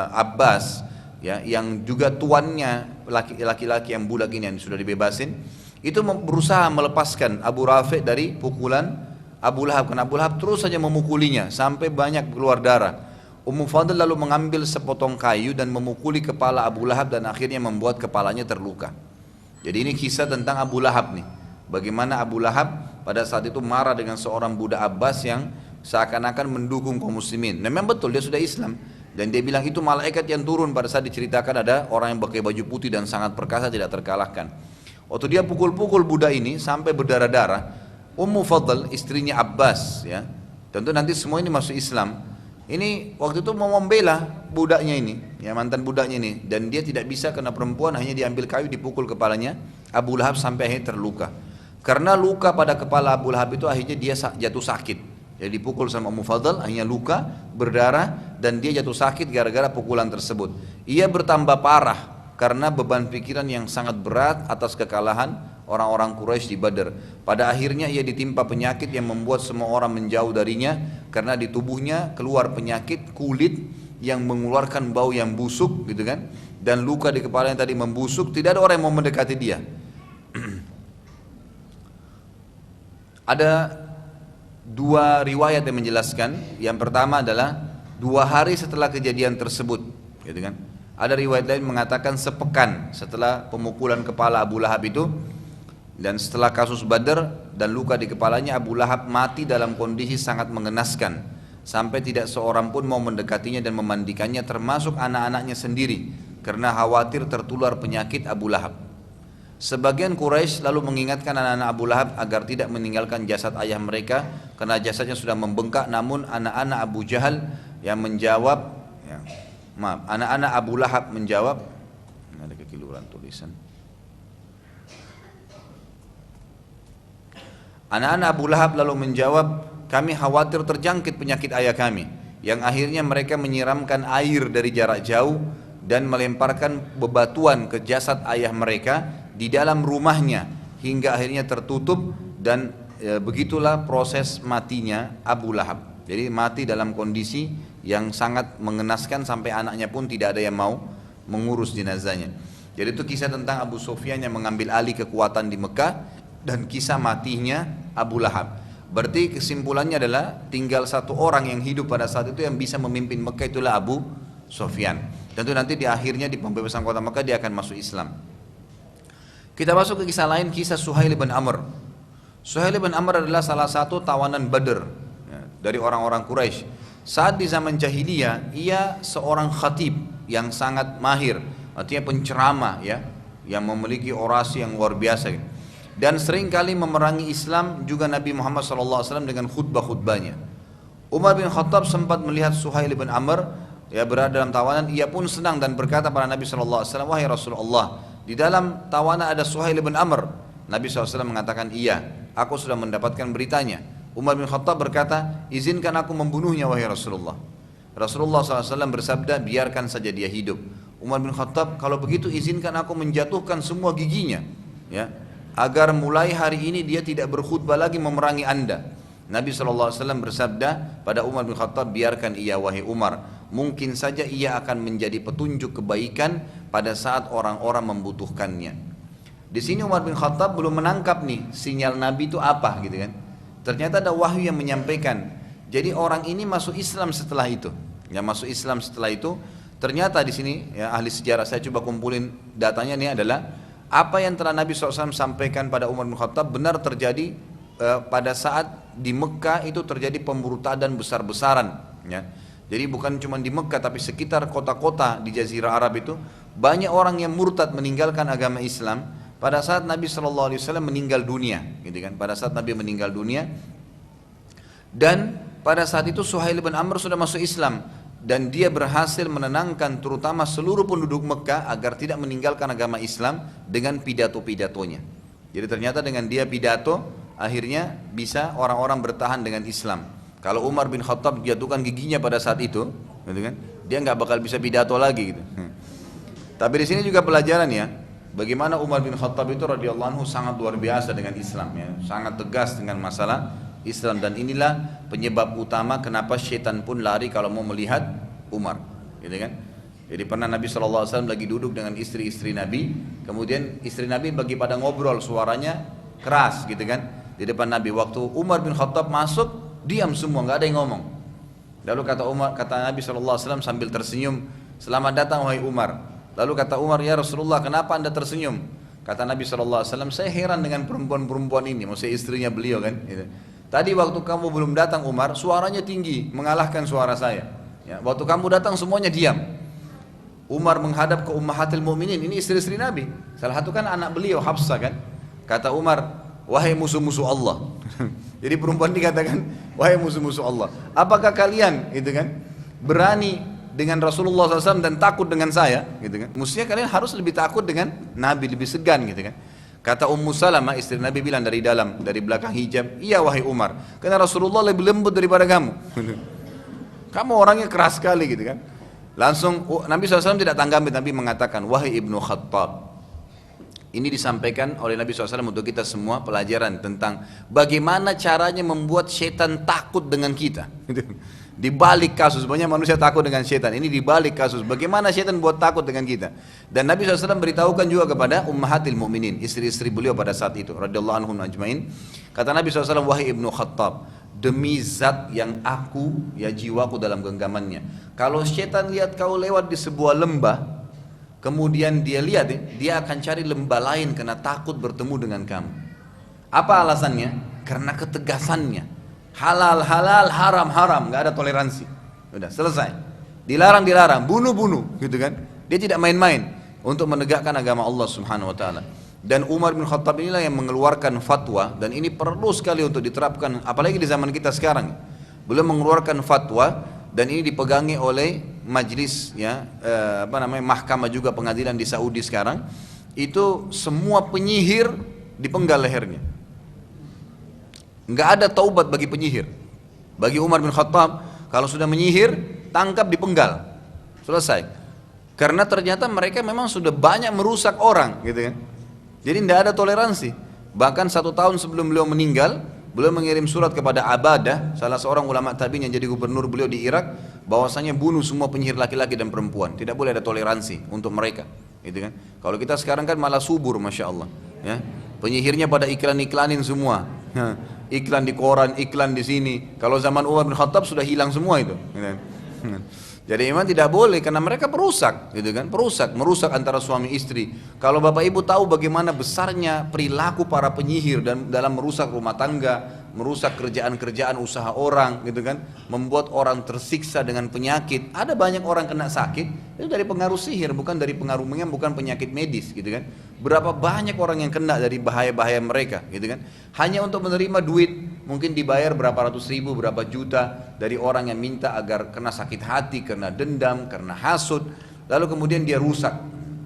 Abbas ya, yang juga tuannya laki-laki yang budak ini yang sudah dibebasin, itu berusaha melepaskan Abu Rafi dari pukulan Abu Lahab, karena Abu Lahab terus saja memukulinya sampai banyak keluar darah. Ummu Fadl lalu mengambil sepotong kayu dan memukuli kepala Abu Lahab dan akhirnya membuat kepalanya terluka. Jadi ini kisah tentang Abu Lahab nih. Bagaimana Abu Lahab pada saat itu marah dengan seorang budak Abbas yang seakan-akan mendukung kaum muslimin. Memang betul dia sudah Islam. Dan dia bilang itu malaikat yang turun pada saat diceritakan ada orang yang pakai baju putih dan sangat perkasa tidak terkalahkan. Waktu dia pukul-pukul budak ini sampai berdarah-darah, Ummu Fadl istrinya Abbas ya, tentu nanti semua ini masuk Islam. Ini waktu itu mau membela budaknya ini, ya mantan budaknya ini, dan dia tidak bisa karena perempuan, hanya diambil kayu dipukul kepalanya Abu Lahab sampai akhirnya terluka. Karena luka pada kepala Abu Lahab itu akhirnya dia jatuh sakit. Jadi dipukul sama Ummu Fadl, akhirnya luka, berdarah, dan dia jatuh sakit gara-gara pukulan tersebut. Ia bertambah parah karena beban pikiran yang sangat berat atas kekalahan orang-orang Quraisy di Badar. Pada akhirnya ia ditimpa penyakit yang membuat semua orang menjauh darinya, karena di tubuhnya keluar penyakit kulit yang mengeluarkan bau yang busuk gitu kan, dan luka di kepalanya tadi membusuk, tidak ada orang yang mau mendekati dia. Ada dua riwayat yang menjelaskan. Yang pertama adalah 2 hari setelah kejadian tersebut gitu kan. Ada riwayat lain mengatakan sepekan setelah pemukulan kepala Abu Lahab itu. Dan setelah kasus Badar dan luka di kepalanya, Abu Lahab mati dalam kondisi sangat mengenaskan, sampai tidak seorang pun mau mendekatinya dan memandikannya, termasuk anak-anaknya sendiri, karena khawatir tertular penyakit Abu Lahab. Sebagian Quraisy lalu mengingatkan anak-anak Abu Lahab agar tidak meninggalkan jasad ayah mereka karena jasadnya sudah membengkak. Namun anak-anak Abu Jahal yang menjawab, anak-anak Abu Lahab menjawab, ada kekeliruan tulisan. Anak-anak Abu Lahab lalu menjawab, kami khawatir terjangkit penyakit ayah kami, yang akhirnya mereka menyiramkan air dari jarak jauh dan melemparkan bebatuan ke jasad ayah mereka di dalam rumahnya hingga akhirnya tertutup, dan begitulah proses matinya Abu Lahab. Jadi mati dalam kondisi yang sangat mengenaskan sampai anaknya pun tidak ada yang mau mengurus jenazahnya. Jadi itu kisah tentang Abu Sufyan yang mengambil alih kekuatan di Mekah dan kisah matinya Abu Lahab. Berarti kesimpulannya adalah tinggal satu orang yang hidup pada saat itu yang bisa memimpin Mekah, itulah Abu Sufyan. Tentu nanti di akhirnya di pembebasan kota Mekah dia akan masuk Islam. Kita masuk ke kisah lain, kisah Suhail bin Amr. Suhail bin Amr adalah salah satu tawanan Badr ya, dari orang-orang Quraisy. Saat di zaman jahiliyah, ia seorang khatib yang sangat mahir, artinya penceramah ya, yang memiliki orasi yang luar biasa gitu. Dan sering kali memerangi Islam juga Nabi Muhammad SAW dengan khutbah-khutbahnya. Umar bin Khattab sempat melihat Suhail bin Amr ya berada dalam tawanan. Ia pun senang dan berkata pada Nabi SAW, wahai Rasulullah, di dalam tawanan ada Suhail bin Amr. Nabi SAW mengatakan, iya, aku sudah mendapatkan beritanya. Umar bin Khattab berkata, izinkan aku membunuhnya wahai Rasulullah. Rasulullah SAW bersabda, biarkan saja dia hidup. Umar bin Khattab, kalau begitu izinkan aku menjatuhkan semua giginya ya, agar mulai hari ini dia tidak berkhutbah lagi memerangi anda. Nabi SAW bersabda pada Umar bin Khattab, biarkan ia wahai Umar, mungkin saja ia akan menjadi petunjuk kebaikan pada saat orang-orang membutuhkannya. Di sini Umar bin Khattab belum menangkap nih sinyal Nabi itu apa gitu kan. Ternyata ada wahyu yang menyampaikan. Jadi orang ini masuk Islam setelah itu. Yang masuk Islam setelah itu, ternyata di sini ya, ahli sejarah saya coba kumpulin datanya nih adalah apa yang telah Nabi SAW sampaikan pada Umar bin Khattab benar terjadi pada saat di Mekah itu terjadi pemurtadan besar-besaran ya. Jadi bukan cuma di Mekah tapi sekitar kota-kota di Jazirah Arab itu banyak orang yang murtad meninggalkan agama Islam pada saat Nabi SAW meninggal dunia gitu kan. Pada saat Nabi meninggal dunia, dan pada saat itu Suhail bin Amr sudah masuk Islam dan dia berhasil menenangkan terutama seluruh penduduk Mekah agar tidak meninggalkan agama Islam dengan pidato-pidatonya. Jadi ternyata dengan dia pidato, akhirnya bisa orang-orang bertahan dengan Islam. Kalau Umar bin Khattab jatuhkan giginya pada saat itu, gitu kan, dia nggak bakal bisa pidato lagi gitu. Tapi di sini juga pelajaran ya, bagaimana Umar bin Khattab itu radhiyallahu anhu sangat luar biasa dengan Islam ya, sangat tegas dengan masalah Islam, dan inilah penyebab utama kenapa syaitan pun lari kalau mau melihat Umar, gitu kan. Jadi pernah Nabi SAW lagi duduk dengan istri-istri Nabi, kemudian istri Nabi bagi pada ngobrol, suaranya keras gitu kan, di depan Nabi. Waktu Umar bin Khattab masuk, diam semua, nggak ada yang ngomong. Lalu kata Nabi SAW sambil tersenyum, "Selamat datang wahai Umar." Lalu kata Umar, "Ya Rasulullah, kenapa anda tersenyum?" Kata Nabi SAW, "Saya heran dengan perempuan-perempuan ini," maksudnya istrinya beliau kan. Gitu. "Tadi waktu kamu belum datang Umar, suaranya tinggi, mengalahkan suara saya. Ya, waktu kamu datang semuanya diam." Umar menghadap ke Ummahatil Mukminin, ini istri-istri Nabi. Salah satu kan anak beliau Hafsah kan. Kata Umar, "Wahai musuh-musuh Allah." Jadi perempuan dikatakan, "Wahai musuh-musuh Allah, apakah kalian gitu kan berani dengan Rasulullah SAW dan takut dengan saya?" Gitu kan. Mestinya kalian harus lebih takut dengan Nabi, lebih segan gitu kan. Kata Ummu Salamah istri Nabi bilang dari dalam, dari belakang hijab, "Iya wahai Umar, karena Rasulullah lebih lembut daripada kamu." Kamu orangnya keras sekali gitu kan. Langsung Nabi SAW tidak tanggapi, Nabi mengatakan, "Wahai Ibnu Khattab." Ini disampaikan oleh Nabi SAW untuk kita semua pelajaran tentang bagaimana caranya membuat syaitan takut dengan kita. Di balik kasus, banyak manusia takut dengan syaitan. Ini di balik kasus, bagaimana syaitan buat takut dengan kita. Dan Nabi SAW beritahukan juga kepada Ummahatil Mukminin, istri-istri beliau pada saat itu, radhiyallahu anhum ajmain. Kata Nabi SAW, "Wahai Ibnu Khattab, demi zat yang aku, ya jiwaku dalam genggamannya, kalau syaitan lihat kau lewat di sebuah lembah, kemudian dia lihat, dia akan cari lembah lain karena takut bertemu dengan kamu." Apa alasannya? Karena ketegasannya. Halal halal, haram haram, nggak ada toleransi. Udah selesai. Dilarang dilarang, bunuh bunuh, gitu kan? Dia tidak main-main untuk menegakkan agama Allah Subhanahu Wa Taala. Dan Umar bin Khattab inilah yang mengeluarkan fatwa, dan ini perlu sekali untuk diterapkan, apalagi di zaman kita sekarang. Beliau mengeluarkan fatwa, dan ini dipegangi oleh majlis ya, mahkamah juga pengadilan di Saudi sekarang. Itu semua penyihir dipenggal lehernya. Nggak ada taubat bagi penyihir. Bagi Umar bin Khattab, kalau sudah menyihir, tangkap dipenggal, selesai. Karena ternyata mereka memang sudah banyak merusak orang, gitu kan. Jadi tidak ada toleransi. Bahkan 1 tahun sebelum beliau meninggal, beliau mengirim surat kepada Abadah, salah seorang ulama tabi'in yang jadi gubernur beliau di Irak, bahwasanya bunuh semua penyihir laki-laki dan perempuan. Tidak boleh ada toleransi untuk mereka, gitu kan. Kalau kita sekarang kan malah subur, masya Allah. Ya, penyihirnya pada iklan-iklanin semua. Iklan di koran, iklan di sini. Kalau zaman Umar bin Khattab sudah hilang semua itu. Jadi memang tidak boleh karena mereka perusak, gitu kan? Merusak antara suami istri. Kalau Bapak Ibu tahu bagaimana besarnya perilaku para penyihir dan dalam merusak rumah tangga, merusak kerjaan-kerjaan usaha orang, gitu kan? Membuat orang tersiksa dengan penyakit. Ada banyak orang kena sakit itu dari pengaruh sihir, bukan dari pengaruh bukan penyakit medis, gitu kan? Berapa banyak orang yang kena dari bahaya-bahaya mereka, gitu kan? Hanya untuk menerima duit, mungkin dibayar berapa ratus ribu, berapa juta dari orang yang minta agar kena sakit hati, karena dendam, karena hasud, lalu kemudian dia rusak.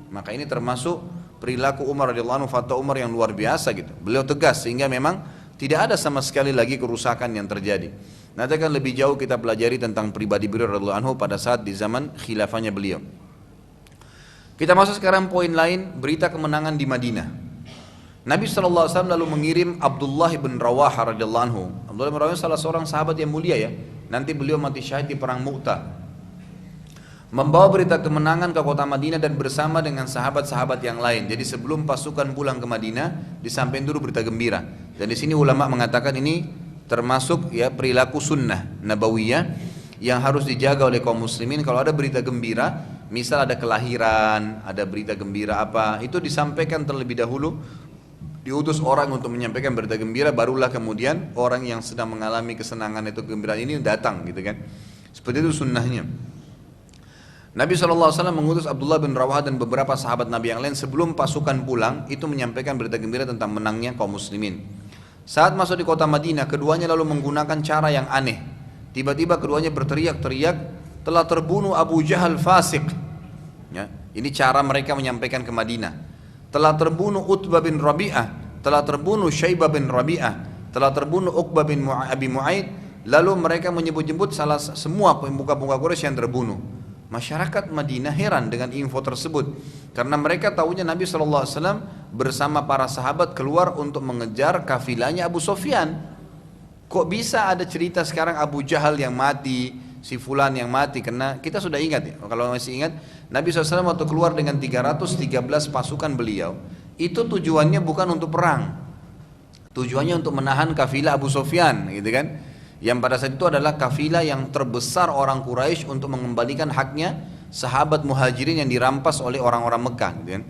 Maka ini termasuk perilaku Umar radhiyallahu anhu, fatwa Umar yang luar biasa gitu. Beliau tegas sehingga memang tidak ada sama sekali lagi kerusakan yang terjadi. Nanti akan lebih jauh kita pelajari tentang pribadi beliau radhiyallahu anhu pada saat di zaman khilafahnya beliau. Kita masuk sekarang poin lain, berita kemenangan di Madinah. Nabi SAW lalu mengirim Abdullah bin Rawaha radhiyallahu anhu. Abdullah bin Rawaha salah seorang sahabat yang mulia ya. Nanti beliau mati syahid di perang Mu'tah. Membawa berita kemenangan ke kota Madinah dan bersama dengan sahabat-sahabat yang lain. Jadi sebelum pasukan pulang ke Madinah, disampaikan dulu berita gembira. Dan di sini ulama mengatakan ini termasuk ya perilaku sunnah nabawiyah yang harus dijaga oleh kaum muslimin. Kalau ada berita gembira, misal ada kelahiran, ada berita gembira apa, itu disampaikan terlebih dahulu, diutus orang untuk menyampaikan berita gembira, barulah kemudian orang yang sedang mengalami kesenangan itu, kegembiraan ini datang, gitu kan. Seperti itu sunnahnya. Nabi SAW mengutus Abdullah bin Rawah dan beberapa sahabat Nabi yang lain sebelum pasukan pulang, itu menyampaikan berita gembira tentang menangnya kaum muslimin. Saat masuk di kota Madinah, keduanya lalu menggunakan cara yang aneh. Tiba-tiba keduanya berteriak-teriak telah terbunuh Abu Jahal fasik. Ya, ini cara mereka menyampaikan ke Madinah. Telah terbunuh Utbah bin Rabi'ah, telah terbunuh Syaibah bin Rabi'ah, telah terbunuh Uqbah bin Abi Mu'aid. Lalu mereka menyebut-nyebut semua pemuka-pemuka Quraisy yang terbunuh. Masyarakat Madinah heran dengan info tersebut, karena mereka tahunya Nabi SAW bersama para sahabat keluar untuk mengejar kafilahnya Abu Sufyan. Kok bisa ada cerita sekarang Abu Jahal yang mati, si fulan yang mati? Karena kita sudah ingat ya, kalau masih ingat, Nabi SAW waktu keluar dengan 313 pasukan beliau, itu tujuannya bukan untuk perang, tujuannya untuk menahan kafilah Abu Sufyan, gitu kan? Yang pada saat itu adalah kafilah yang terbesar orang Quraisy untuk mengembalikan haknya sahabat muhajirin yang dirampas oleh orang-orang Mekah, gitu kan?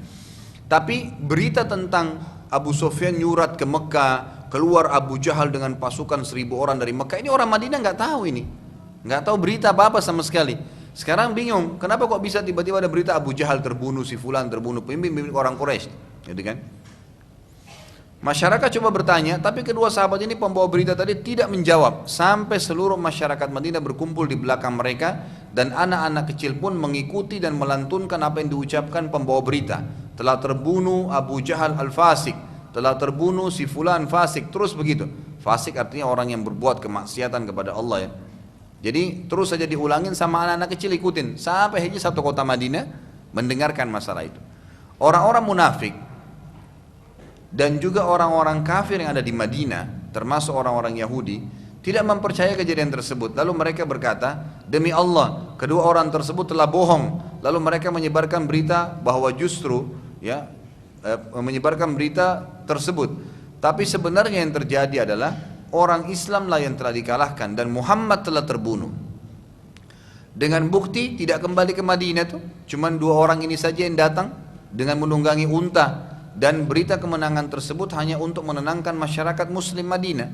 Tapi berita tentang Abu Sufyan nyurat ke Mekah, keluar Abu Jahal dengan pasukan 1000 orang dari Mekah, ini orang Madinah nggak tahu ini, nggak tahu berita apa-apa sama sekali. Sekarang bingung, kenapa kok bisa tiba-tiba ada berita Abu Jahal terbunuh, si fulan terbunuh, pemimpin orang Quraisy, gitu kan? Masyarakat coba bertanya, tapi kedua sahabat ini pembawa berita tadi tidak menjawab, sampai seluruh masyarakat Madinah berkumpul di belakang mereka, dan anak-anak kecil pun mengikuti dan melantunkan apa yang diucapkan pembawa berita. Telah terbunuh Abu Jahal al-Fasik, telah terbunuh si fulan fasik, terus begitu. Fasik artinya orang yang berbuat kemaksiatan kepada Allah ya. Jadi terus saja diulangin sama anak-anak kecil ikutin, sampai hanya satu kota Madinah mendengarkan masalah itu. Orang-orang munafik dan juga orang-orang kafir yang ada di Madinah, termasuk orang-orang Yahudi, tidak mempercayai kejadian tersebut. Lalu mereka berkata, demi Allah, kedua orang tersebut telah bohong. Lalu mereka menyebarkan berita bahwa justru menyebarkan berita tersebut. Tapi sebenarnya yang terjadi adalah orang Islam lah yang telah dikalahkan dan Muhammad telah terbunuh. Dengan bukti tidak kembali ke Madinah tuh, cuman 2 orang ini saja yang datang dengan menunggangi unta. Dan berita kemenangan tersebut hanya untuk menenangkan masyarakat muslim Madinah.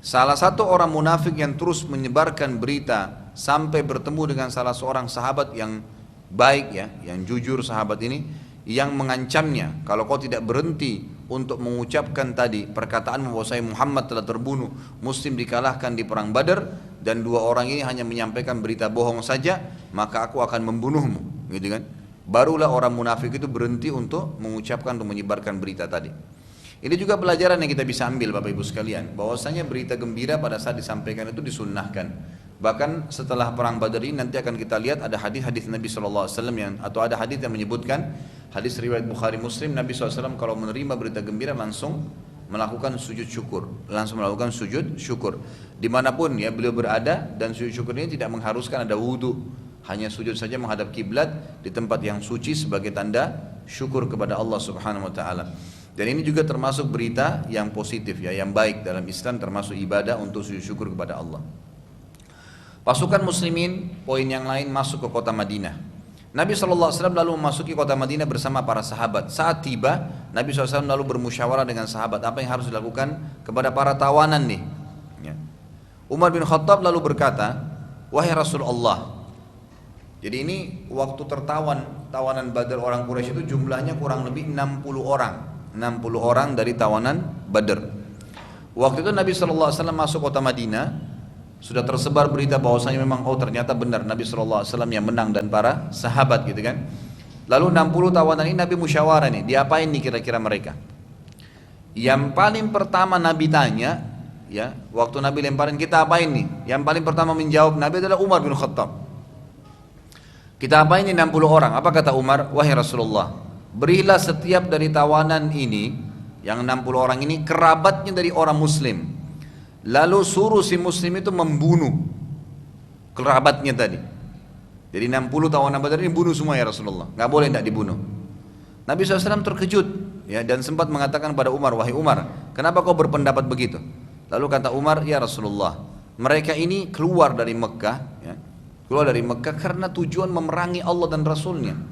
Salah satu orang munafik yang terus menyebarkan berita sampai bertemu dengan salah seorang sahabat yang baik ya, yang jujur sahabat ini, yang mengancamnya, kalau kau tidak berhenti untuk mengucapkan tadi perkataan bahwa saya Muhammad telah terbunuh, muslim dikalahkan di perang Badar, dan 2 orang ini hanya menyampaikan berita bohong saja, maka aku akan membunuhmu, gitu kan? Barulah orang munafik itu berhenti untuk mengucapkan, untuk menyebarkan berita tadi. Ini juga pelajaran yang kita bisa ambil Bapak Ibu sekalian, bahwasanya berita gembira pada saat disampaikan itu disunnahkan. Bahkan setelah perang Badar ini nanti akan kita lihat ada hadis-hadis Nabi SAW atau ada hadis yang menyebutkan, hadis riwayat Bukhari Muslim, Nabi SAW kalau menerima berita gembira langsung melakukan sujud syukur, dimanapun ya beliau berada, dan sujud syukur ini tidak mengharuskan ada wudhu, hanya sujud saja menghadap kiblat di tempat yang suci sebagai tanda syukur kepada Allah Subhanahu wa taala. Dan ini juga termasuk berita yang positif ya, yang baik dalam Islam, termasuk ibadah untuk sujud syukur kepada Allah. Pasukan muslimin, poin yang lain, masuk ke kota Madinah. Nabi SAW lalu memasuki kota Madinah bersama para sahabat. Saat tiba, Nabi SAW lalu bermusyawarah dengan sahabat apa yang harus dilakukan kepada para tawanan nih ya. Umar bin Khattab lalu berkata, wahai Rasulullah, jadi ini waktu tawanan Badar orang Quraisy itu jumlahnya kurang lebih 60 orang dari tawanan Badar. Waktu itu Nabi SAW masuk kota Madinah, sudah tersebar berita bahwasanya memang ternyata benar Nabi SAW yang menang dan para sahabat gitu kan. Lalu 60 tawanan ini Nabi musyawarah nih, diapain nih kira-kira mereka? Yang paling pertama Nabi tanya ya, waktu Nabi lemparin, kita apain nih? Yang paling pertama menjawab Nabi adalah Umar bin Khattab. Kita apain ini 60 orang? Apa kata Umar? Wahai Rasulullah, berilah setiap dari tawanan ini, yang 60 orang ini, kerabatnya dari orang muslim. Lalu suruh si muslim itu membunuh kerabatnya tadi. Jadi 60 tawanan Badar ini bunuh semua ya Rasulullah, nggak boleh tidak dibunuh. Nabi SAW terkejut ya, dan sempat mengatakan pada Umar, wahai Umar, kenapa kau berpendapat begitu? Lalu kata Umar, ya Rasulullah, mereka ini keluar dari Mekah ya, karena tujuan memerangi Allah dan Rasulnya.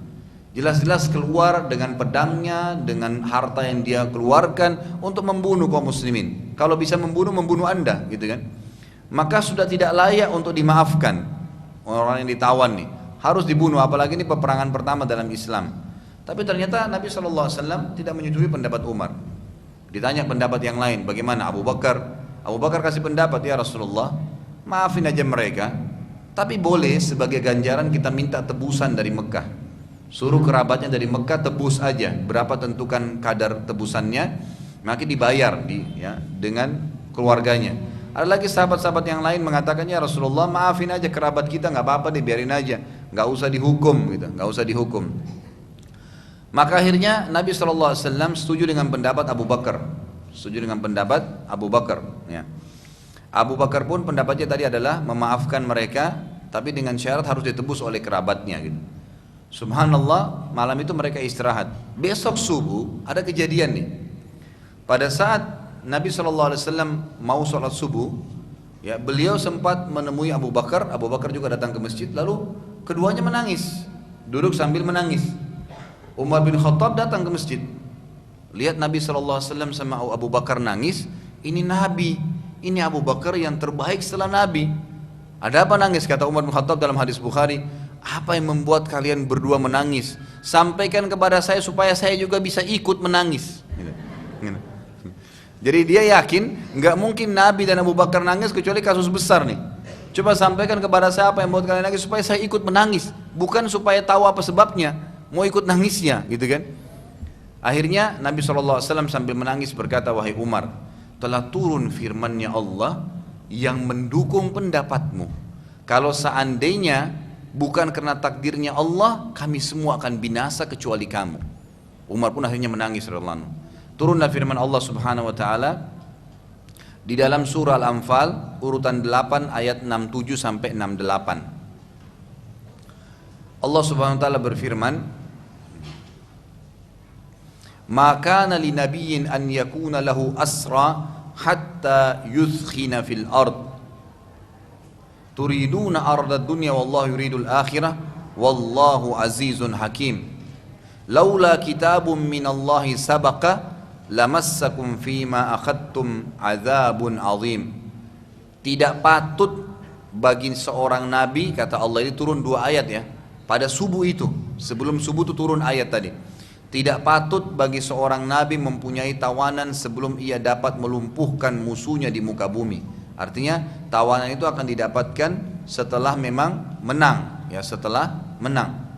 Jelas-jelas keluar dengan pedangnya, dengan harta yang dia keluarkan untuk membunuh kaum muslimin. Kalau bisa membunuh Anda gitu kan. Maka sudah tidak layak untuk dimaafkan. Orang yang ditawan nih harus dibunuh, apalagi ini peperangan pertama dalam Islam. Tapi ternyata Nabi SAW tidak menyetujui pendapat Umar. Ditanya pendapat yang lain, bagaimana Abu Bakar? Abu Bakar kasih pendapat, ya Rasulullah, maafin aja mereka. Tapi boleh sebagai ganjaran kita minta tebusan dari Mekah. Suruh kerabatnya dari Mekah tebus aja. Berapa tentukan kadar tebusannya, maka dibayar dengan keluarganya. Ada lagi sahabat-sahabat yang lain mengatakannya, Rasulullah maafin aja kerabat kita, nggak apa-apa deh, biarin aja, nggak usah dihukum gitu, nggak usah dihukum. Maka akhirnya Nabi SAW setuju dengan pendapat Abu Bakar, ya. Abu Bakar pun pendapatnya tadi adalah memaafkan mereka, tapi dengan syarat harus ditebus oleh kerabatnya gitu. Subhanallah, malam itu mereka istirahat. Besok subuh ada kejadian nih. Pada saat Nabi SAW mau sholat subuh, ya, beliau sempat menemui Abu Bakar. Abu Bakar juga datang ke masjid, lalu keduanya menangis, duduk sambil menangis. Umar bin Khattab datang ke masjid, lihat Nabi SAW sama Abu Bakar nangis. Ini Nabi, ini Abu Bakar yang terbaik setelah Nabi. Ada apa nangis? Kata Umar bin Khattab dalam hadis Bukhari, apa yang membuat kalian berdua menangis? Sampaikan kepada saya supaya saya juga bisa ikut menangis. Jadi dia yakin nggak mungkin Nabi dan Abu Bakar nangis kecuali kasus besar nih. Coba sampaikan kepada saya apa yang membuat kalian nangis supaya saya ikut menangis, bukan supaya tahu apa sebabnya, mau ikut nangisnya, gitu kan? Akhirnya Nabi SAW sambil menangis berkata, wahai Umar, telah turun firman-Nya Allah yang mendukung pendapatmu. Kalau seandainya bukan karena takdirnya Allah, kami semua akan binasa kecuali kamu. Umar pun akhirnya menangis radhiyallahu anhu. Turunlah firman Allah Subhanahu wa taala di dalam surah Al-Anfal urutan 8 ayat 67 sampai 68. Allah Subhanahu wa taala berfirman, "Ma kana li nabiyyin an yakuna lahu asra hatta yuthkhina fil ard. Turiduna arda dunya wallahu yuridul akhirah wallahu azizun hakim. Laula kitabun minallahi sabaqa lamassakum fima akhadtum azabun azim." Tidak patut bagi seorang nabi, kata Allah, ini turun 2 ayat ya, pada subuh itu, sebelum subuh itu turun ayat tadi. Tidak patut bagi seorang nabi mempunyai tawanan sebelum ia dapat melumpuhkan musuhnya di muka bumi. Artinya tawanan itu akan didapatkan setelah memang menang, ya, setelah menang.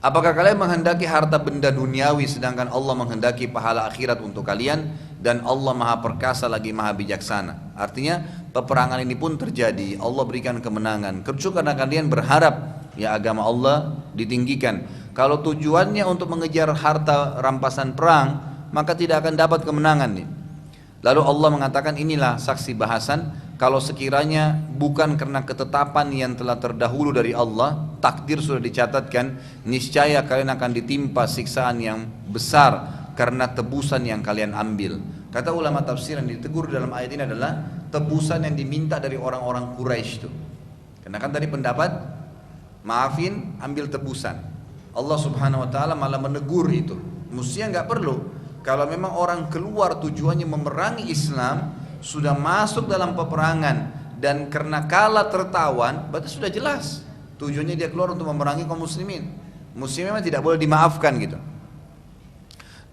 Apakah kalian menghendaki harta benda duniawi sedangkan Allah menghendaki pahala akhirat untuk kalian, dan Allah maha perkasa lagi maha bijaksana. Artinya peperangan ini pun terjadi, Allah berikan kemenangan karena kalian berharap ya agama Allah ditinggikan. Kalau tujuannya untuk mengejar harta rampasan perang, maka tidak akan dapat kemenangan nih. Lalu Allah mengatakan, inilah saksi bahasan, kalau sekiranya bukan karena ketetapan yang telah terdahulu dari Allah, takdir sudah dicatatkan, niscaya kalian akan ditimpa siksaan yang besar karena tebusan yang kalian ambil. Kata ulama tafsir yang ditegur dalam ayat ini adalah tebusan yang diminta dari orang-orang Quraisy itu. Karena kan tadi pendapat maafin, ambil tebusan. Allah Subhanahu wa taala malah menegur itu. Mestinya nggak perlu. Kalau memang orang keluar tujuannya memerangi Islam, sudah masuk dalam peperangan dan karena kalah tertawan, berarti sudah jelas tujuannya dia keluar untuk memerangi kaum muslimin. Muslim memang tidak boleh dimaafkan gitu.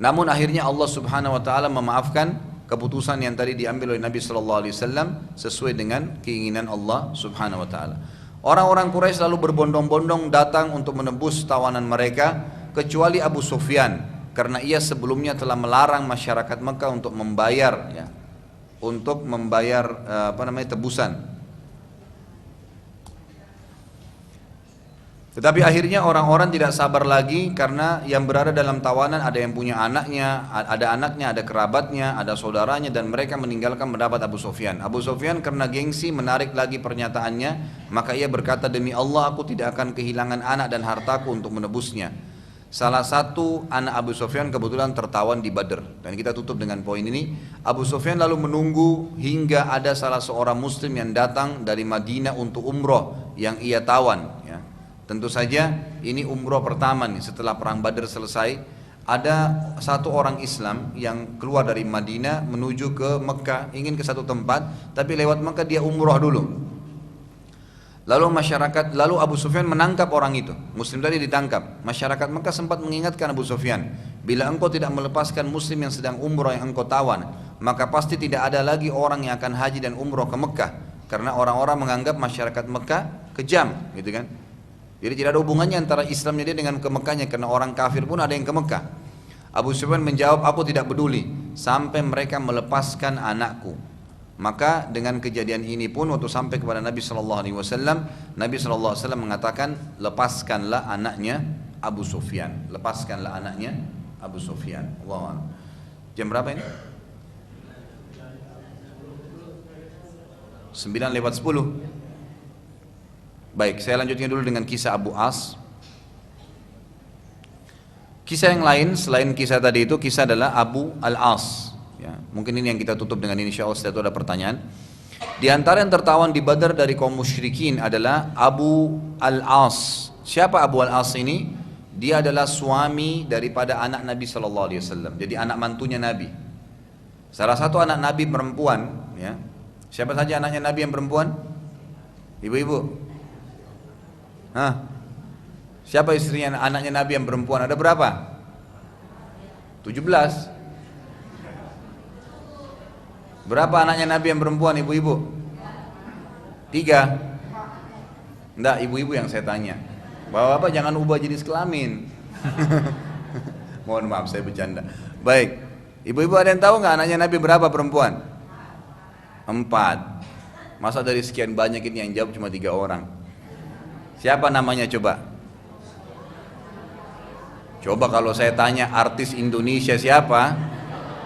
Namun akhirnya Allah Subhanahu wa taala memaafkan keputusan yang tadi diambil oleh Nabi sallallahu alaihi wasallam sesuai dengan keinginan Allah Subhanahu wa taala. Orang-orang Quraisy lalu berbondong-bondong datang untuk menebus tawanan mereka, kecuali Abu Sufyan, karena ia sebelumnya telah melarang masyarakat Mekah untuk membayar ya, tebusan. Tetapi akhirnya orang-orang tidak sabar lagi karena yang berada dalam tawanan ada yang punya anaknya, ada kerabatnya, ada saudaranya, dan mereka meninggalkan pendapat Abu Sufyan. Abu Sufyan karena gengsi menarik lagi pernyataannya, maka ia berkata, demi Allah aku tidak akan kehilangan anak dan hartaku untuk menebusnya. Salah satu anak Abu Sufyan kebetulan tertawan di Badr, dan kita tutup dengan poin ini. Abu Sufyan lalu menunggu hingga ada salah seorang muslim yang datang dari Madinah untuk umroh yang ia tawan ya. Tentu saja ini umroh pertama nih setelah perang Badr selesai. Ada satu orang Islam yang keluar dari Madinah menuju ke Mekah, ingin ke satu tempat, tapi lewat Mekah dia umroh dulu. Lalu Abu Sufyan menangkap orang itu. Muslim tadi ditangkap. Masyarakat Mekah sempat mengingatkan Abu Sufyan, bila engkau tidak melepaskan muslim yang sedang umroh yang engkau tawan, maka pasti tidak ada lagi orang yang akan haji dan umroh ke Mekah. karena orang-orang menganggap masyarakat Mekah kejam, gitu kan. Jadi tidak ada hubungannya antara Islamnya dia dengan ke Mekahnya, karena orang kafir pun ada yang ke Mekah. Abu Sufyan menjawab, aku tidak peduli sampai mereka melepaskan anakku. Maka dengan kejadian ini pun waktu sampai kepada Nabi Shallallahu Alaihi Wasallam, Nabi Shallallahu Alaihi Wasallam mengatakan, lepaskanlah anaknya Abu Sufyan, lepaskanlah anaknya Abu Sufyan. Allah. Jam berapa ini? 9:10. Baik, saya lanjutkan dulu dengan kisah Abu As. Kisah yang lain selain kisah tadi itu, kisah adalah Abu Al-As. Ya, mungkin ini yang kita tutup dengan ini, insya Allah setelah itu ada pertanyaan. Di antara yang tertawan di Badar dari kaum musyrikin adalah Abu Al-As. Siapa Abu Al-As ini? Dia adalah suami daripada anak Nabi Sallallahu Alaihi Wasallam. Jadi anak mantunya Nabi. Salah satu anak Nabi perempuan. Ya. Siapa saja anaknya Nabi yang perempuan? Ibu-ibu. Hah? Siapa istrinya anaknya Nabi yang perempuan? Ada berapa? 17. Berapa anaknya Nabi yang perempuan, ibu-ibu? 3. Enggak, ibu-ibu yang saya tanya. Bapak-bapak jangan ubah jenis kelamin. Mohon maaf, saya bercanda. Baik, ibu-ibu ada yang tahu nggak anaknya Nabi berapa perempuan? 4. Masa dari sekian banyak ini yang jawab cuma 3 orang? Siapa namanya coba? Coba kalau saya tanya artis Indonesia siapa,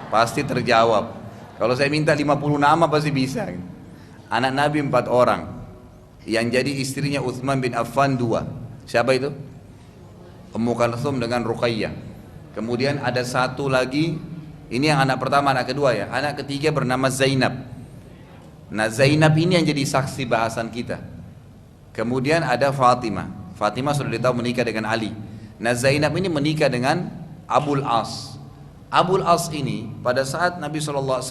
pasti terjawab. Kalau saya minta 50 nama pasti bisa. Anak Nabi 4 orang. Yang jadi istrinya Utsman bin Affan 2. Siapa itu? Ummu Kalsum dengan Ruqayyah. Kemudian ada satu lagi, ini yang anak pertama, anak kedua ya. Anak ketiga bernama Zainab. Nah Zainab ini yang jadi saksi bahasan kita. Kemudian ada Fatimah. Fatimah sudah ditahu menikah dengan Ali. Nah Zainab ini menikah dengan Abul As. Abul As ini pada saat Nabi SAW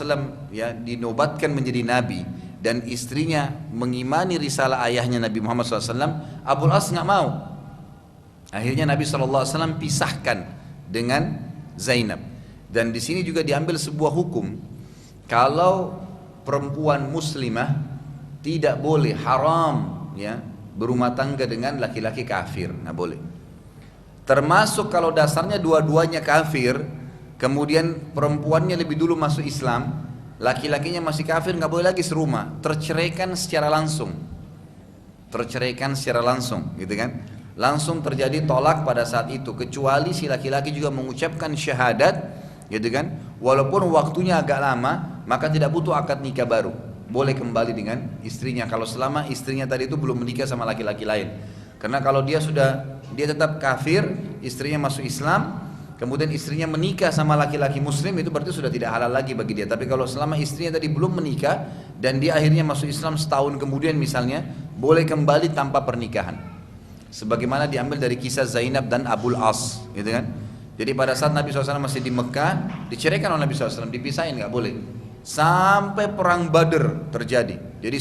ya dinobatkan menjadi Nabi dan istrinya mengimani risalah ayahnya Nabi Muhammad SAW, Abul As nggak mau. Akhirnya Nabi SAW pisahkan dengan Zainab. Dan di sini juga diambil sebuah hukum, kalau perempuan muslimah tidak boleh, haram ya berumah tangga dengan laki-laki kafir, nggak boleh. Termasuk kalau dasarnya dua-duanya kafir, kemudian perempuannya lebih dulu masuk Islam, laki-lakinya masih kafir, nggak boleh lagi serumah, terceraikan secara langsung, gitu kan? Langsung terjadi tolak pada saat itu, kecuali si laki-laki juga mengucapkan syahadat, gitu kan? Walaupun waktunya agak lama, maka tidak butuh akad nikah baru. Boleh kembali dengan istrinya kalau selama istrinya tadi itu belum menikah sama laki-laki lain. Karena kalau dia tetap kafir, istrinya masuk Islam, kemudian istrinya menikah sama laki-laki muslim, itu berarti sudah tidak halal lagi bagi dia. Tapi kalau selama istrinya tadi belum menikah dan dia akhirnya masuk Islam setahun kemudian misalnya, boleh kembali tanpa pernikahan. Sebagaimana diambil dari kisah Zainab dan Abul As, gitu kan? Jadi pada saat Nabi SAW masih di Mekah, diceraikan oleh Nabi SAW, dipisahin, nggak boleh. Sampai perang Badr terjadi. Jadi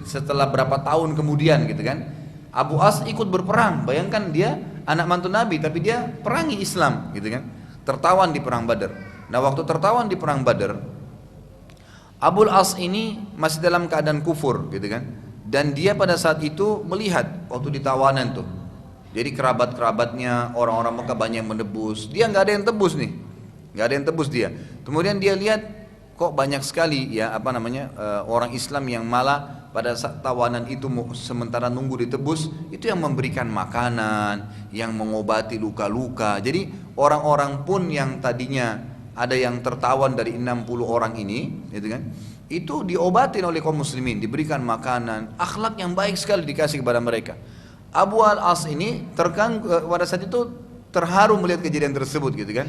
setelah berapa tahun kemudian gitu kan, Abu As ikut berperang. Bayangkan dia anak mantu Nabi tapi dia perangi Islam gitu kan. Tertawan di perang Badr. Nah waktu tertawan di perang Badr, Abul As ini masih dalam keadaan kufur gitu kan. Dan dia pada saat itu melihat waktu di tawanan tuh. Jadi kerabat-kerabatnya orang-orang Mekah banyak yang menebus. Dia nggak ada yang tebus nih. Nggak ada yang tebus dia. Kemudian dia lihat kok banyak sekali ya orang Islam yang malah pada saat tawanan itu sementara nunggu ditebus itu yang memberikan makanan, yang mengobati luka-luka. Jadi orang-orang pun yang tadinya ada yang tertawan dari 60 orang ini, gitu kan? Itu diobatin oleh kaum muslimin, diberikan makanan, akhlak yang baik sekali dikasih kepada mereka. Abu Al-As ini pada saat itu terharu melihat kejadian tersebut gitu kan.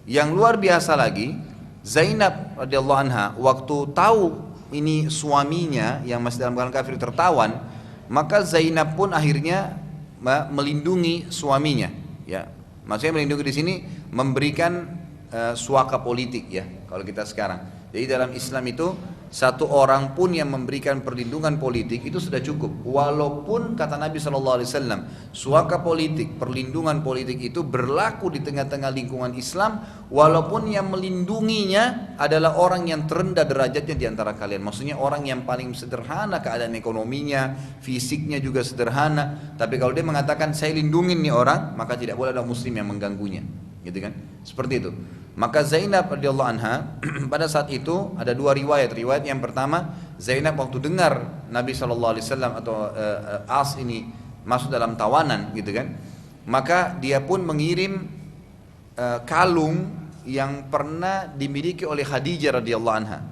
Yang luar biasa lagi, Zainab radhiyallahu anha waktu tahu ini suaminya yang masih dalam keadaan kafir tertawan, maka Zainab pun akhirnya melindungi suaminya, ya. Maksudnya melindungi di sini memberikan suaka politik ya, kalau kita sekarang. Jadi dalam Islam itu satu orang pun yang memberikan perlindungan politik itu sudah cukup. Walaupun kata Nabi SAW, suaka politik, perlindungan politik itu berlaku di tengah-tengah lingkungan Islam, walaupun yang melindunginya adalah orang yang terendah derajatnya di antara kalian. Maksudnya orang yang paling sederhana keadaan ekonominya, fisiknya juga sederhana. Tapi kalau dia mengatakan saya lindungin nih orang, maka tidak boleh ada muslim yang mengganggunya, gitu kan? Seperti itu. Maka Zainab radhiyallahu anha pada saat itu ada dua riwayat. Riwayat yang pertama, Zainab waktu dengar Nabi SAW atau As ini masuk dalam tawanan, gitu kan, maka dia pun mengirim kalung yang pernah dimiliki oleh Khadijah radhiyallahu anha.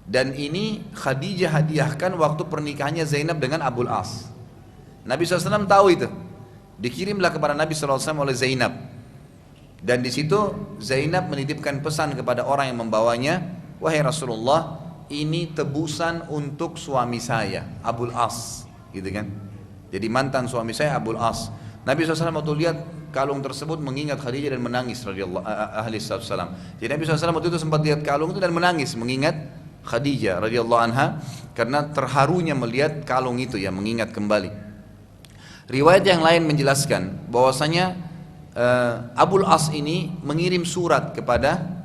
Dan ini Khadijah hadiahkan waktu pernikahannya Zainab dengan Abul As. Nabi SAW tahu itu. Dikirimlah kepada Nabi SAW oleh Zainab. Dan di situ Zainab menitipkan pesan kepada orang yang membawanya, wahai Rasulullah, ini tebusan untuk suami saya, Abul As, gitu kan? Jadi mantan suami saya Abul As. Nabi SAW waktu lihat kalung tersebut mengingat Khadijah dan menangis radhiyallahu alaihi wasallam. Jadi Nabi SAW waktu itu sempat lihat kalung itu dan menangis mengingat Khadijah radhiyallahu anha karena terharunya melihat kalung itu, ya, mengingat kembali. Riwayat yang lain menjelaskan bahwasanya Abul As ini mengirim surat kepada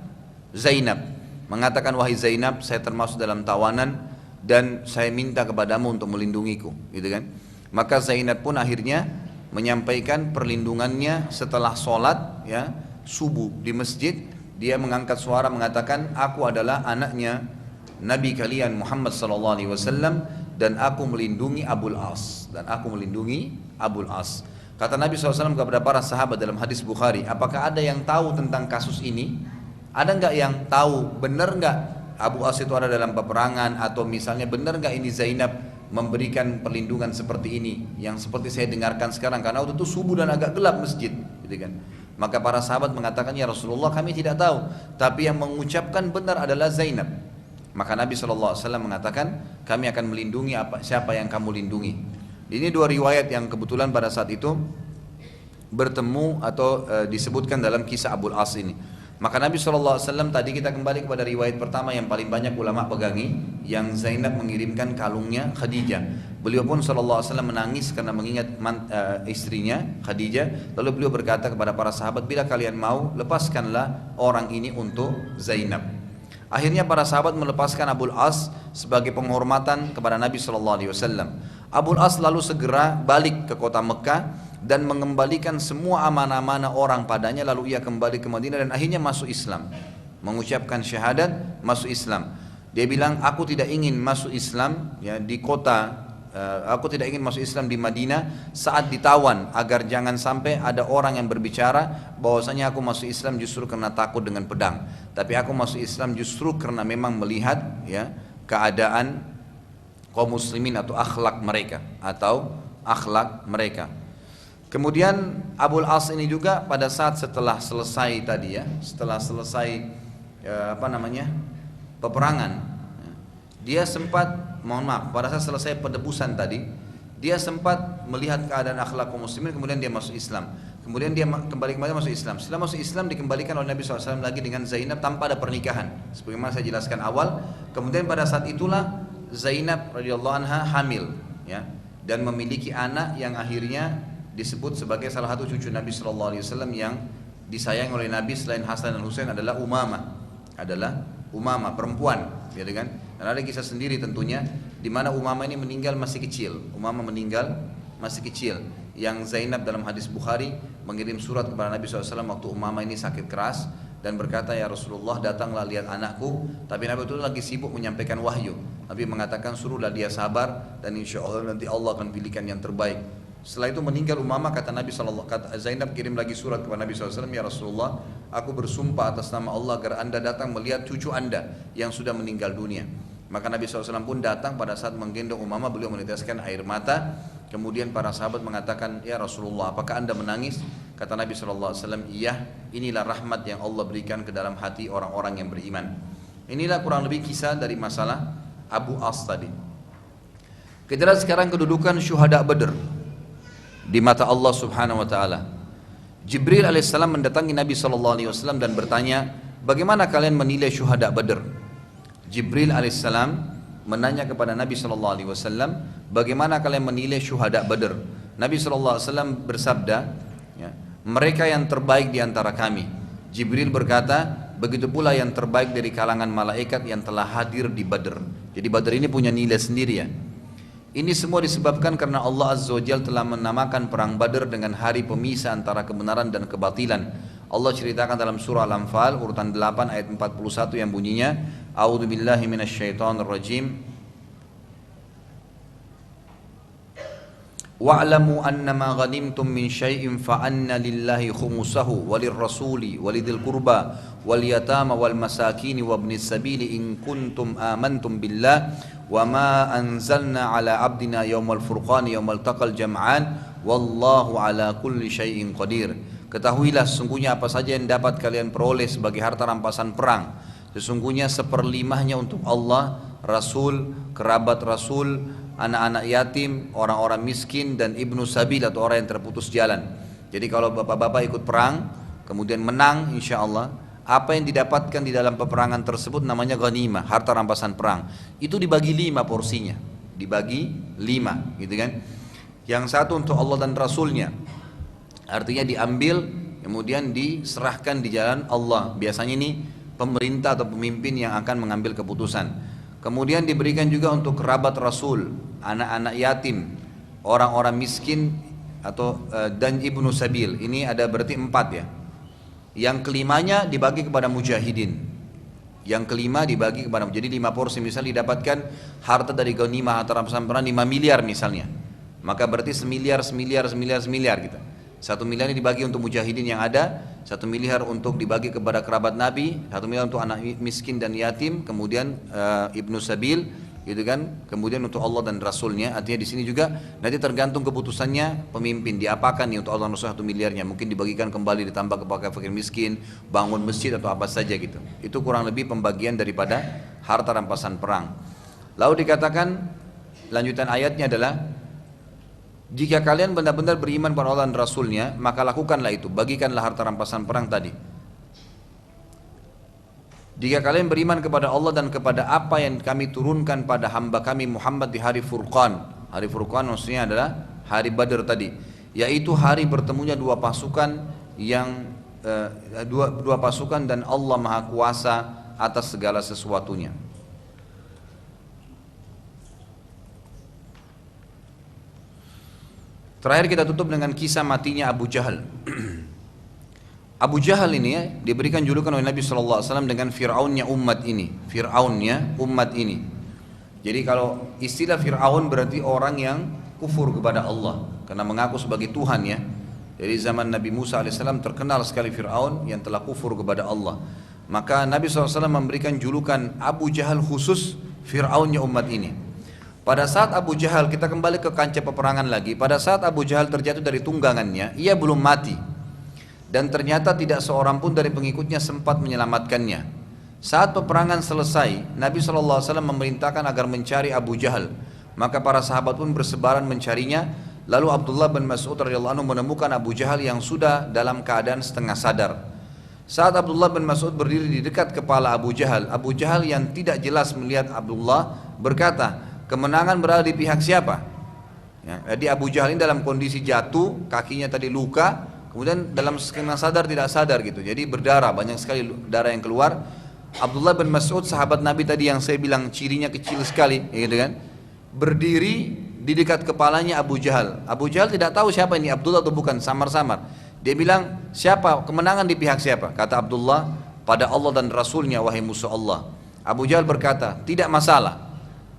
Zainab mengatakan, wahai Zainab, saya termasuk dalam tawanan dan saya minta kepadamu untuk melindungiku, gitu kan. Maka Zainab pun akhirnya menyampaikan perlindungannya setelah sholat, ya, subuh di masjid. Dia mengangkat suara mengatakan, aku adalah anaknya Nabi kalian Muhammad SAW dan aku melindungi Abul As, dan aku melindungi Abul As. Kata Nabi SAW kepada para sahabat dalam hadis Bukhari, apakah ada yang tahu tentang kasus ini? Ada nggak yang tahu, benar nggak Abu As itu ada dalam peperangan, atau misalnya benar nggak ini Zainab memberikan perlindungan seperti ini, yang seperti saya dengarkan sekarang, karena waktu itu subuh dan agak gelap masjid, gitu kan. Maka para sahabat mengatakan, ya Rasulullah, kami tidak tahu, tapi yang mengucapkan benar adalah Zainab. Maka Nabi SAW mengatakan, kami akan melindungi siapa yang kamu lindungi. Ini dua riwayat yang kebetulan pada saat itu bertemu atau disebutkan dalam kisah Abul As ini. Maka Nabi SAW tadi kita kembali kepada riwayat pertama yang paling banyak ulama pegangi, yang Zainab mengirimkan kalungnya Khadijah. Beliau pun SAW menangis karena mengingat istrinya Khadijah. Lalu beliau berkata kepada para sahabat, bila kalian mau, lepaskanlah orang ini untuk Zainab. Akhirnya para sahabat melepaskan Abul As sebagai penghormatan kepada Nabi SAW. Abul As lalu segera balik ke kota Mekah dan mengembalikan semua amanah-amanah orang padanya, lalu ia kembali ke Madinah dan akhirnya masuk Islam, mengucapkan syahadat, masuk Islam. Dia bilang, aku tidak ingin masuk Islam, ya, di kota, aku tidak ingin masuk Islam di Madinah saat ditawan, agar jangan sampai ada orang yang berbicara bahwasanya aku masuk Islam justru karena takut dengan pedang, tapi aku masuk Islam justru karena memang melihat, ya, keadaan kaum muslimin atau akhlak mereka. Kemudian Abul As ini juga pada saat setelah selesai tadi, ya, setelah selesai peperangan, dia sempat, pada saat selesai penebusan tadi, dia sempat melihat keadaan akhlak kaum muslimin, kemudian dia masuk Islam. Kemudian dia kembali masuk Islam. Setelah masuk Islam dikembalikan oleh Nabi SAW lagi dengan Zainab tanpa ada pernikahan, sebagaimana saya jelaskan awal. Kemudian pada saat itulah Zainab radhiyallahu anha hamil, ya, dan memiliki anak yang akhirnya disebut sebagai salah satu cucu Nabi SAW yang disayang oleh Nabi selain Hasan dan Husain adalah Umamah perempuan, ya kan? Dan ada kisah sendiri tentunya di mana Umamah ini meninggal masih kecil. Yang Zainab dalam hadis Bukhari mengirim surat kepada Nabi SAW waktu Umamah ini sakit keras dan berkata, ya Rasulullah, datanglah lihat anakku. Tapi Nabi itu lagi sibuk menyampaikan wahyu. Nabi mengatakan, suruhlah dia sabar dan insya Allah nanti Allah akan pilihkan yang terbaik. Setelah itu meninggal Umamah, kata Nabi Zainab kirim lagi surat kepada Nabi SAW, ya Rasulullah, aku bersumpah atas nama Allah agar anda datang melihat cucu anda yang sudah meninggal dunia. Maka Nabi SAW pun datang. Pada saat menggendong Umamah, beliau meneteskan air mata. Kemudian para sahabat mengatakan, ya Rasulullah, apakah anda menangis? Kata Nabi SAW, iya, inilah rahmat yang Allah berikan ke dalam hati orang-orang yang beriman. Inilah kurang lebih kisah dari masalah Abu As tadi. Kita lihat sekarang kedudukan syuhada Badr di mata Allah Subhanahu wa taala. Jibril alaihissalam mendatangi Nabi SAW dan bertanya, bagaimana kalian menilai syuhada Badr? Jibril alaihissalam menanya kepada Nabi SAW, bagaimana kalian menilai syuhada Badr? Nabi SAW bersabda, ya, mereka yang terbaik di antara kami. Jibril berkata, begitu pula yang terbaik dari kalangan malaikat yang telah hadir di Badr. Jadi Badr ini punya nilai sendiri ya. Ini semua disebabkan karena Allah Azza wa Jalla telah menamakan perang Badr dengan hari pemisah antara kebenaran dan kebatilan. Allah ceritakan dalam surah Al-Anfal urutan 8 ayat 41 yang bunyinya, A'udzu billahi minasyaitonir rajim. Wa'lamu annama ghanimtum min syai'in fa anna lillahi khumusahu walirrasuli walidil qurba wal yatama wal masakin wa ibnis sabili in kuntum amantum billah wa ma anzalna ala abdina yawmal furqani yawmal taqal jam'an wallahu ala kulli syai'in qadir. Ketahuilah sesungguhnya apa saja yang dapat kalian peroleh sebagai harta rampasan perang, sesungguhnya seperlimahnya untuk Allah, Rasul, kerabat Rasul, anak-anak yatim, orang-orang miskin, dan ibnu sabil atau orang yang terputus jalan. Jadi kalau bapak-bapak ikut perang kemudian menang, insya Allah apa yang didapatkan di dalam peperangan tersebut namanya ghanimah, harta rampasan perang. Itu dibagi 5 porsinya, dibagi 5 gitu kan. Yang satu untuk Allah dan Rasulnya, artinya diambil kemudian diserahkan di jalan Allah. Biasanya ini pemerintah atau pemimpin yang akan mengambil keputusan. Kemudian diberikan juga untuk kerabat Rasul, anak-anak yatim, orang-orang miskin atau dan ibnu sabil. Ini ada berarti 4 ya. Yang kelimanya dibagi kepada mujahidin. Yang kelima dibagi kepada, jadi 5 porsi. Misalnya didapatkan harta dari ghanimah harta rampasan perang 5 miliar misalnya, maka berarti semiliar gitu. 1 miliar ini dibagi untuk mujahidin yang ada, 1 miliar untuk dibagi kepada kerabat Nabi, 1 miliar untuk anak miskin dan yatim, kemudian ibnu sabil, gitu kan, kemudian untuk Allah dan Rasulnya. Artinya di sini juga nanti tergantung keputusannya pemimpin, diapakan nih untuk Allah dan Rasul 1 miliarnya, mungkin dibagikan kembali ditambah kepada fakir miskin, bangun masjid atau apa saja gitu. Itu kurang lebih pembagian daripada harta rampasan perang. Lalu dikatakan lanjutan ayatnya adalah, jika kalian benar-benar beriman pada Allah dan Rasulnya, maka lakukanlah itu, bagikanlah harta rampasan perang tadi. Jika kalian beriman kepada Allah dan kepada apa yang kami turunkan pada hamba kami Muhammad di hari Furqan. Hari Furqan maksudnya adalah hari Badr tadi, yaitu hari bertemunya dua pasukan yang dua pasukan dan Allah Maha Kuasa atas segala sesuatunya. Terakhir kita tutup dengan kisah matinya Abu Jahal. Abu Jahal ini ya, diberikan julukan oleh Nabi SAW dengan Fir'aunnya umat ini. Fir'aunnya umat ini. Jadi kalau istilah Fir'aun berarti orang yang kufur kepada Allah, karena mengaku sebagai Tuhan ya. Jadi zaman Nabi Musa AS terkenal sekali Fir'aun yang telah kufur kepada Allah. Maka Nabi SAW memberikan julukan Abu Jahal khusus Fir'aunnya umat ini. Pada saat Abu Jahal, kita kembali ke kancah peperangan lagi, pada saat Abu Jahal terjatuh dari tunggangannya, ia belum mati. Dan ternyata tidak seorang pun dari pengikutnya sempat menyelamatkannya. Saat peperangan selesai, Nabi SAW memerintahkan agar mencari Abu Jahal. Maka para sahabat pun bersebaran mencarinya. Lalu Abdullah bin Mas'ud radhiyallahu anhu menemukan Abu Jahal yang sudah dalam keadaan setengah sadar. Saat Abdullah bin Mas'ud berdiri di dekat kepala Abu Jahal yang tidak jelas melihat Abdullah berkata, kemenangan berada di pihak siapa? Ya, jadi Abu Jahal ini dalam kondisi jatuh, kakinya tadi luka, kemudian dalam setengah sadar tidak sadar gitu, jadi berdarah, banyak sekali darah yang keluar. Abdullah bin Mas'ud sahabat Nabi tadi yang saya bilang cirinya kecil sekali, gitu kan, berdiri di dekat kepalanya Abu Jahal. Abu Jahal tidak tahu siapa ini Abdullah atau bukan, samar-samar. Dia bilang, siapa, kemenangan di pihak siapa? Kata Abdullah, pada Allah dan Rasulnya wahai musuh Allah. Abu Jahal berkata, tidak masalah.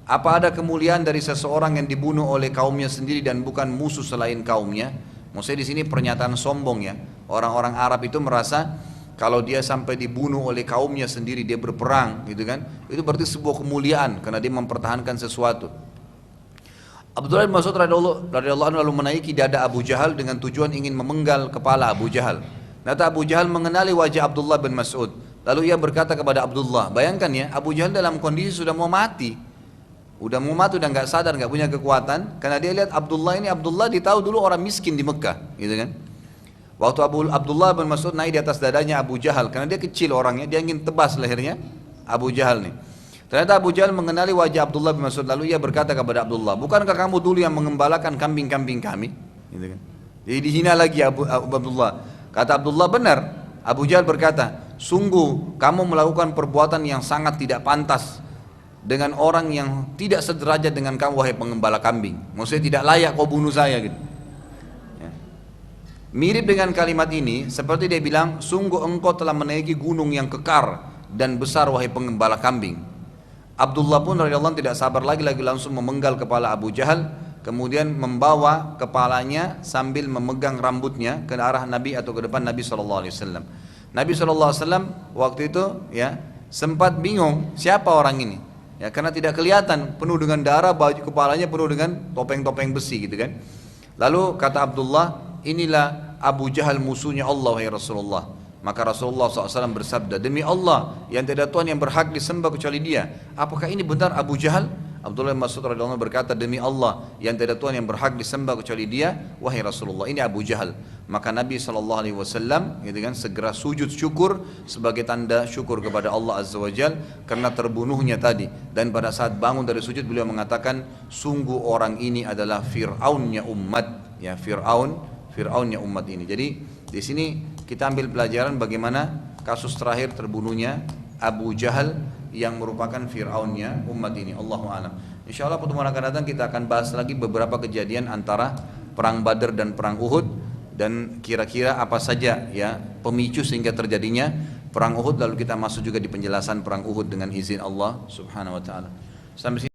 Apa ada kemuliaan dari seseorang yang dibunuh oleh kaumnya sendiri dan bukan musuh selain kaumnya? Maksudnya di sini pernyataan sombong ya. Orang-orang Arab itu merasa kalau dia sampai dibunuh oleh kaumnya sendiri, dia berperang gitu kan, itu berarti sebuah kemuliaan karena dia mempertahankan sesuatu. Abdullah bin Mas'ud radhiyallahu anhu lalu menaiki dada Abu Jahal dengan tujuan ingin memenggal kepala Abu Jahal. Ternyata Abu Jahal mengenali wajah Abdullah bin Mas'ud. Lalu ia berkata kepada Abdullah, bayangkan ya, Abu Jahal dalam kondisi sudah mau mati. Udah mau mati, udah nggak sadar, nggak punya kekuatan, karena dia lihat Abdullah ditahu dulu orang miskin di Mekah, gitu kan. Waktu Abdullah bin Mas'ud naik di atas dadanya Abu Jahal, karena dia kecil orangnya, dia ingin tebas lehernya Abu Jahal nih. Ternyata Abu Jahal mengenali wajah Abdullah bin Mas'ud, lalu ia berkata kepada Abdullah, bukankah kamu dulu yang mengembalakan kambing-kambing kami? Gitu kan. Jadi dihina lagi Abdullah. Kata Abdullah, benar. Abu Jahal berkata, sungguh kamu melakukan perbuatan yang sangat tidak pantas dengan orang yang tidak sederajat dengan kamu, wahai pengembala kambing. Maksudnya tidak layak kau bunuh saya gitu. Ya. Mirip dengan kalimat ini, seperti dia bilang, sungguh engkau telah menaiki gunung yang kekar dan besar, wahai pengembala kambing. Abdullah pun radhiyallahu anhu tidak sabar lagi langsung memenggal kepala Abu Jahal, kemudian membawa kepalanya sambil memegang rambutnya ke arah Nabi atau ke depan Nabi SAW. Nabi SAW waktu itu ya sempat bingung siapa orang ini, ya karena tidak kelihatan, penuh dengan darah, baju kepalanya penuh dengan topeng-topeng besi gitu kan. Lalu kata Abdullah, inilah Abu Jahal musuhnya Allah, wahai Rasulullah. Maka Rasulullah SAW bersabda, demi Allah yang tidak ada Tuhan yang berhak disembah kecuali dia, apakah ini benar Abu Jahal? Abdullah bin Mas'ud radhiyallahu anhu berkata, demi Allah yang tidak ada Tuhan yang berhak disembah kecuali dia, wahai Rasulullah, ini Abu Jahal. Maka Nabi SAW gitu kan, segera sujud syukur sebagai tanda syukur kepada Allah Azza wa Jal karena terbunuhnya tadi. Dan pada saat bangun dari sujud beliau mengatakan, sungguh orang ini adalah Fir'aunnya umat, ya Fir'aunnya umat ini. Jadi di sini kita ambil pelajaran bagaimana kasus terakhir terbunuhnya Abu Jahal yang merupakan Fir'aunnya umat ini. Allahu a'lam. Insyaallah pertemuan akan datang kita akan bahas lagi beberapa kejadian antara perang Badar dan perang Uhud, dan kira-kira apa saja ya pemicu sehingga terjadinya perang Uhud, lalu kita masuk juga di penjelasan perang Uhud dengan izin Allah Subhanahu wa taala. Sampai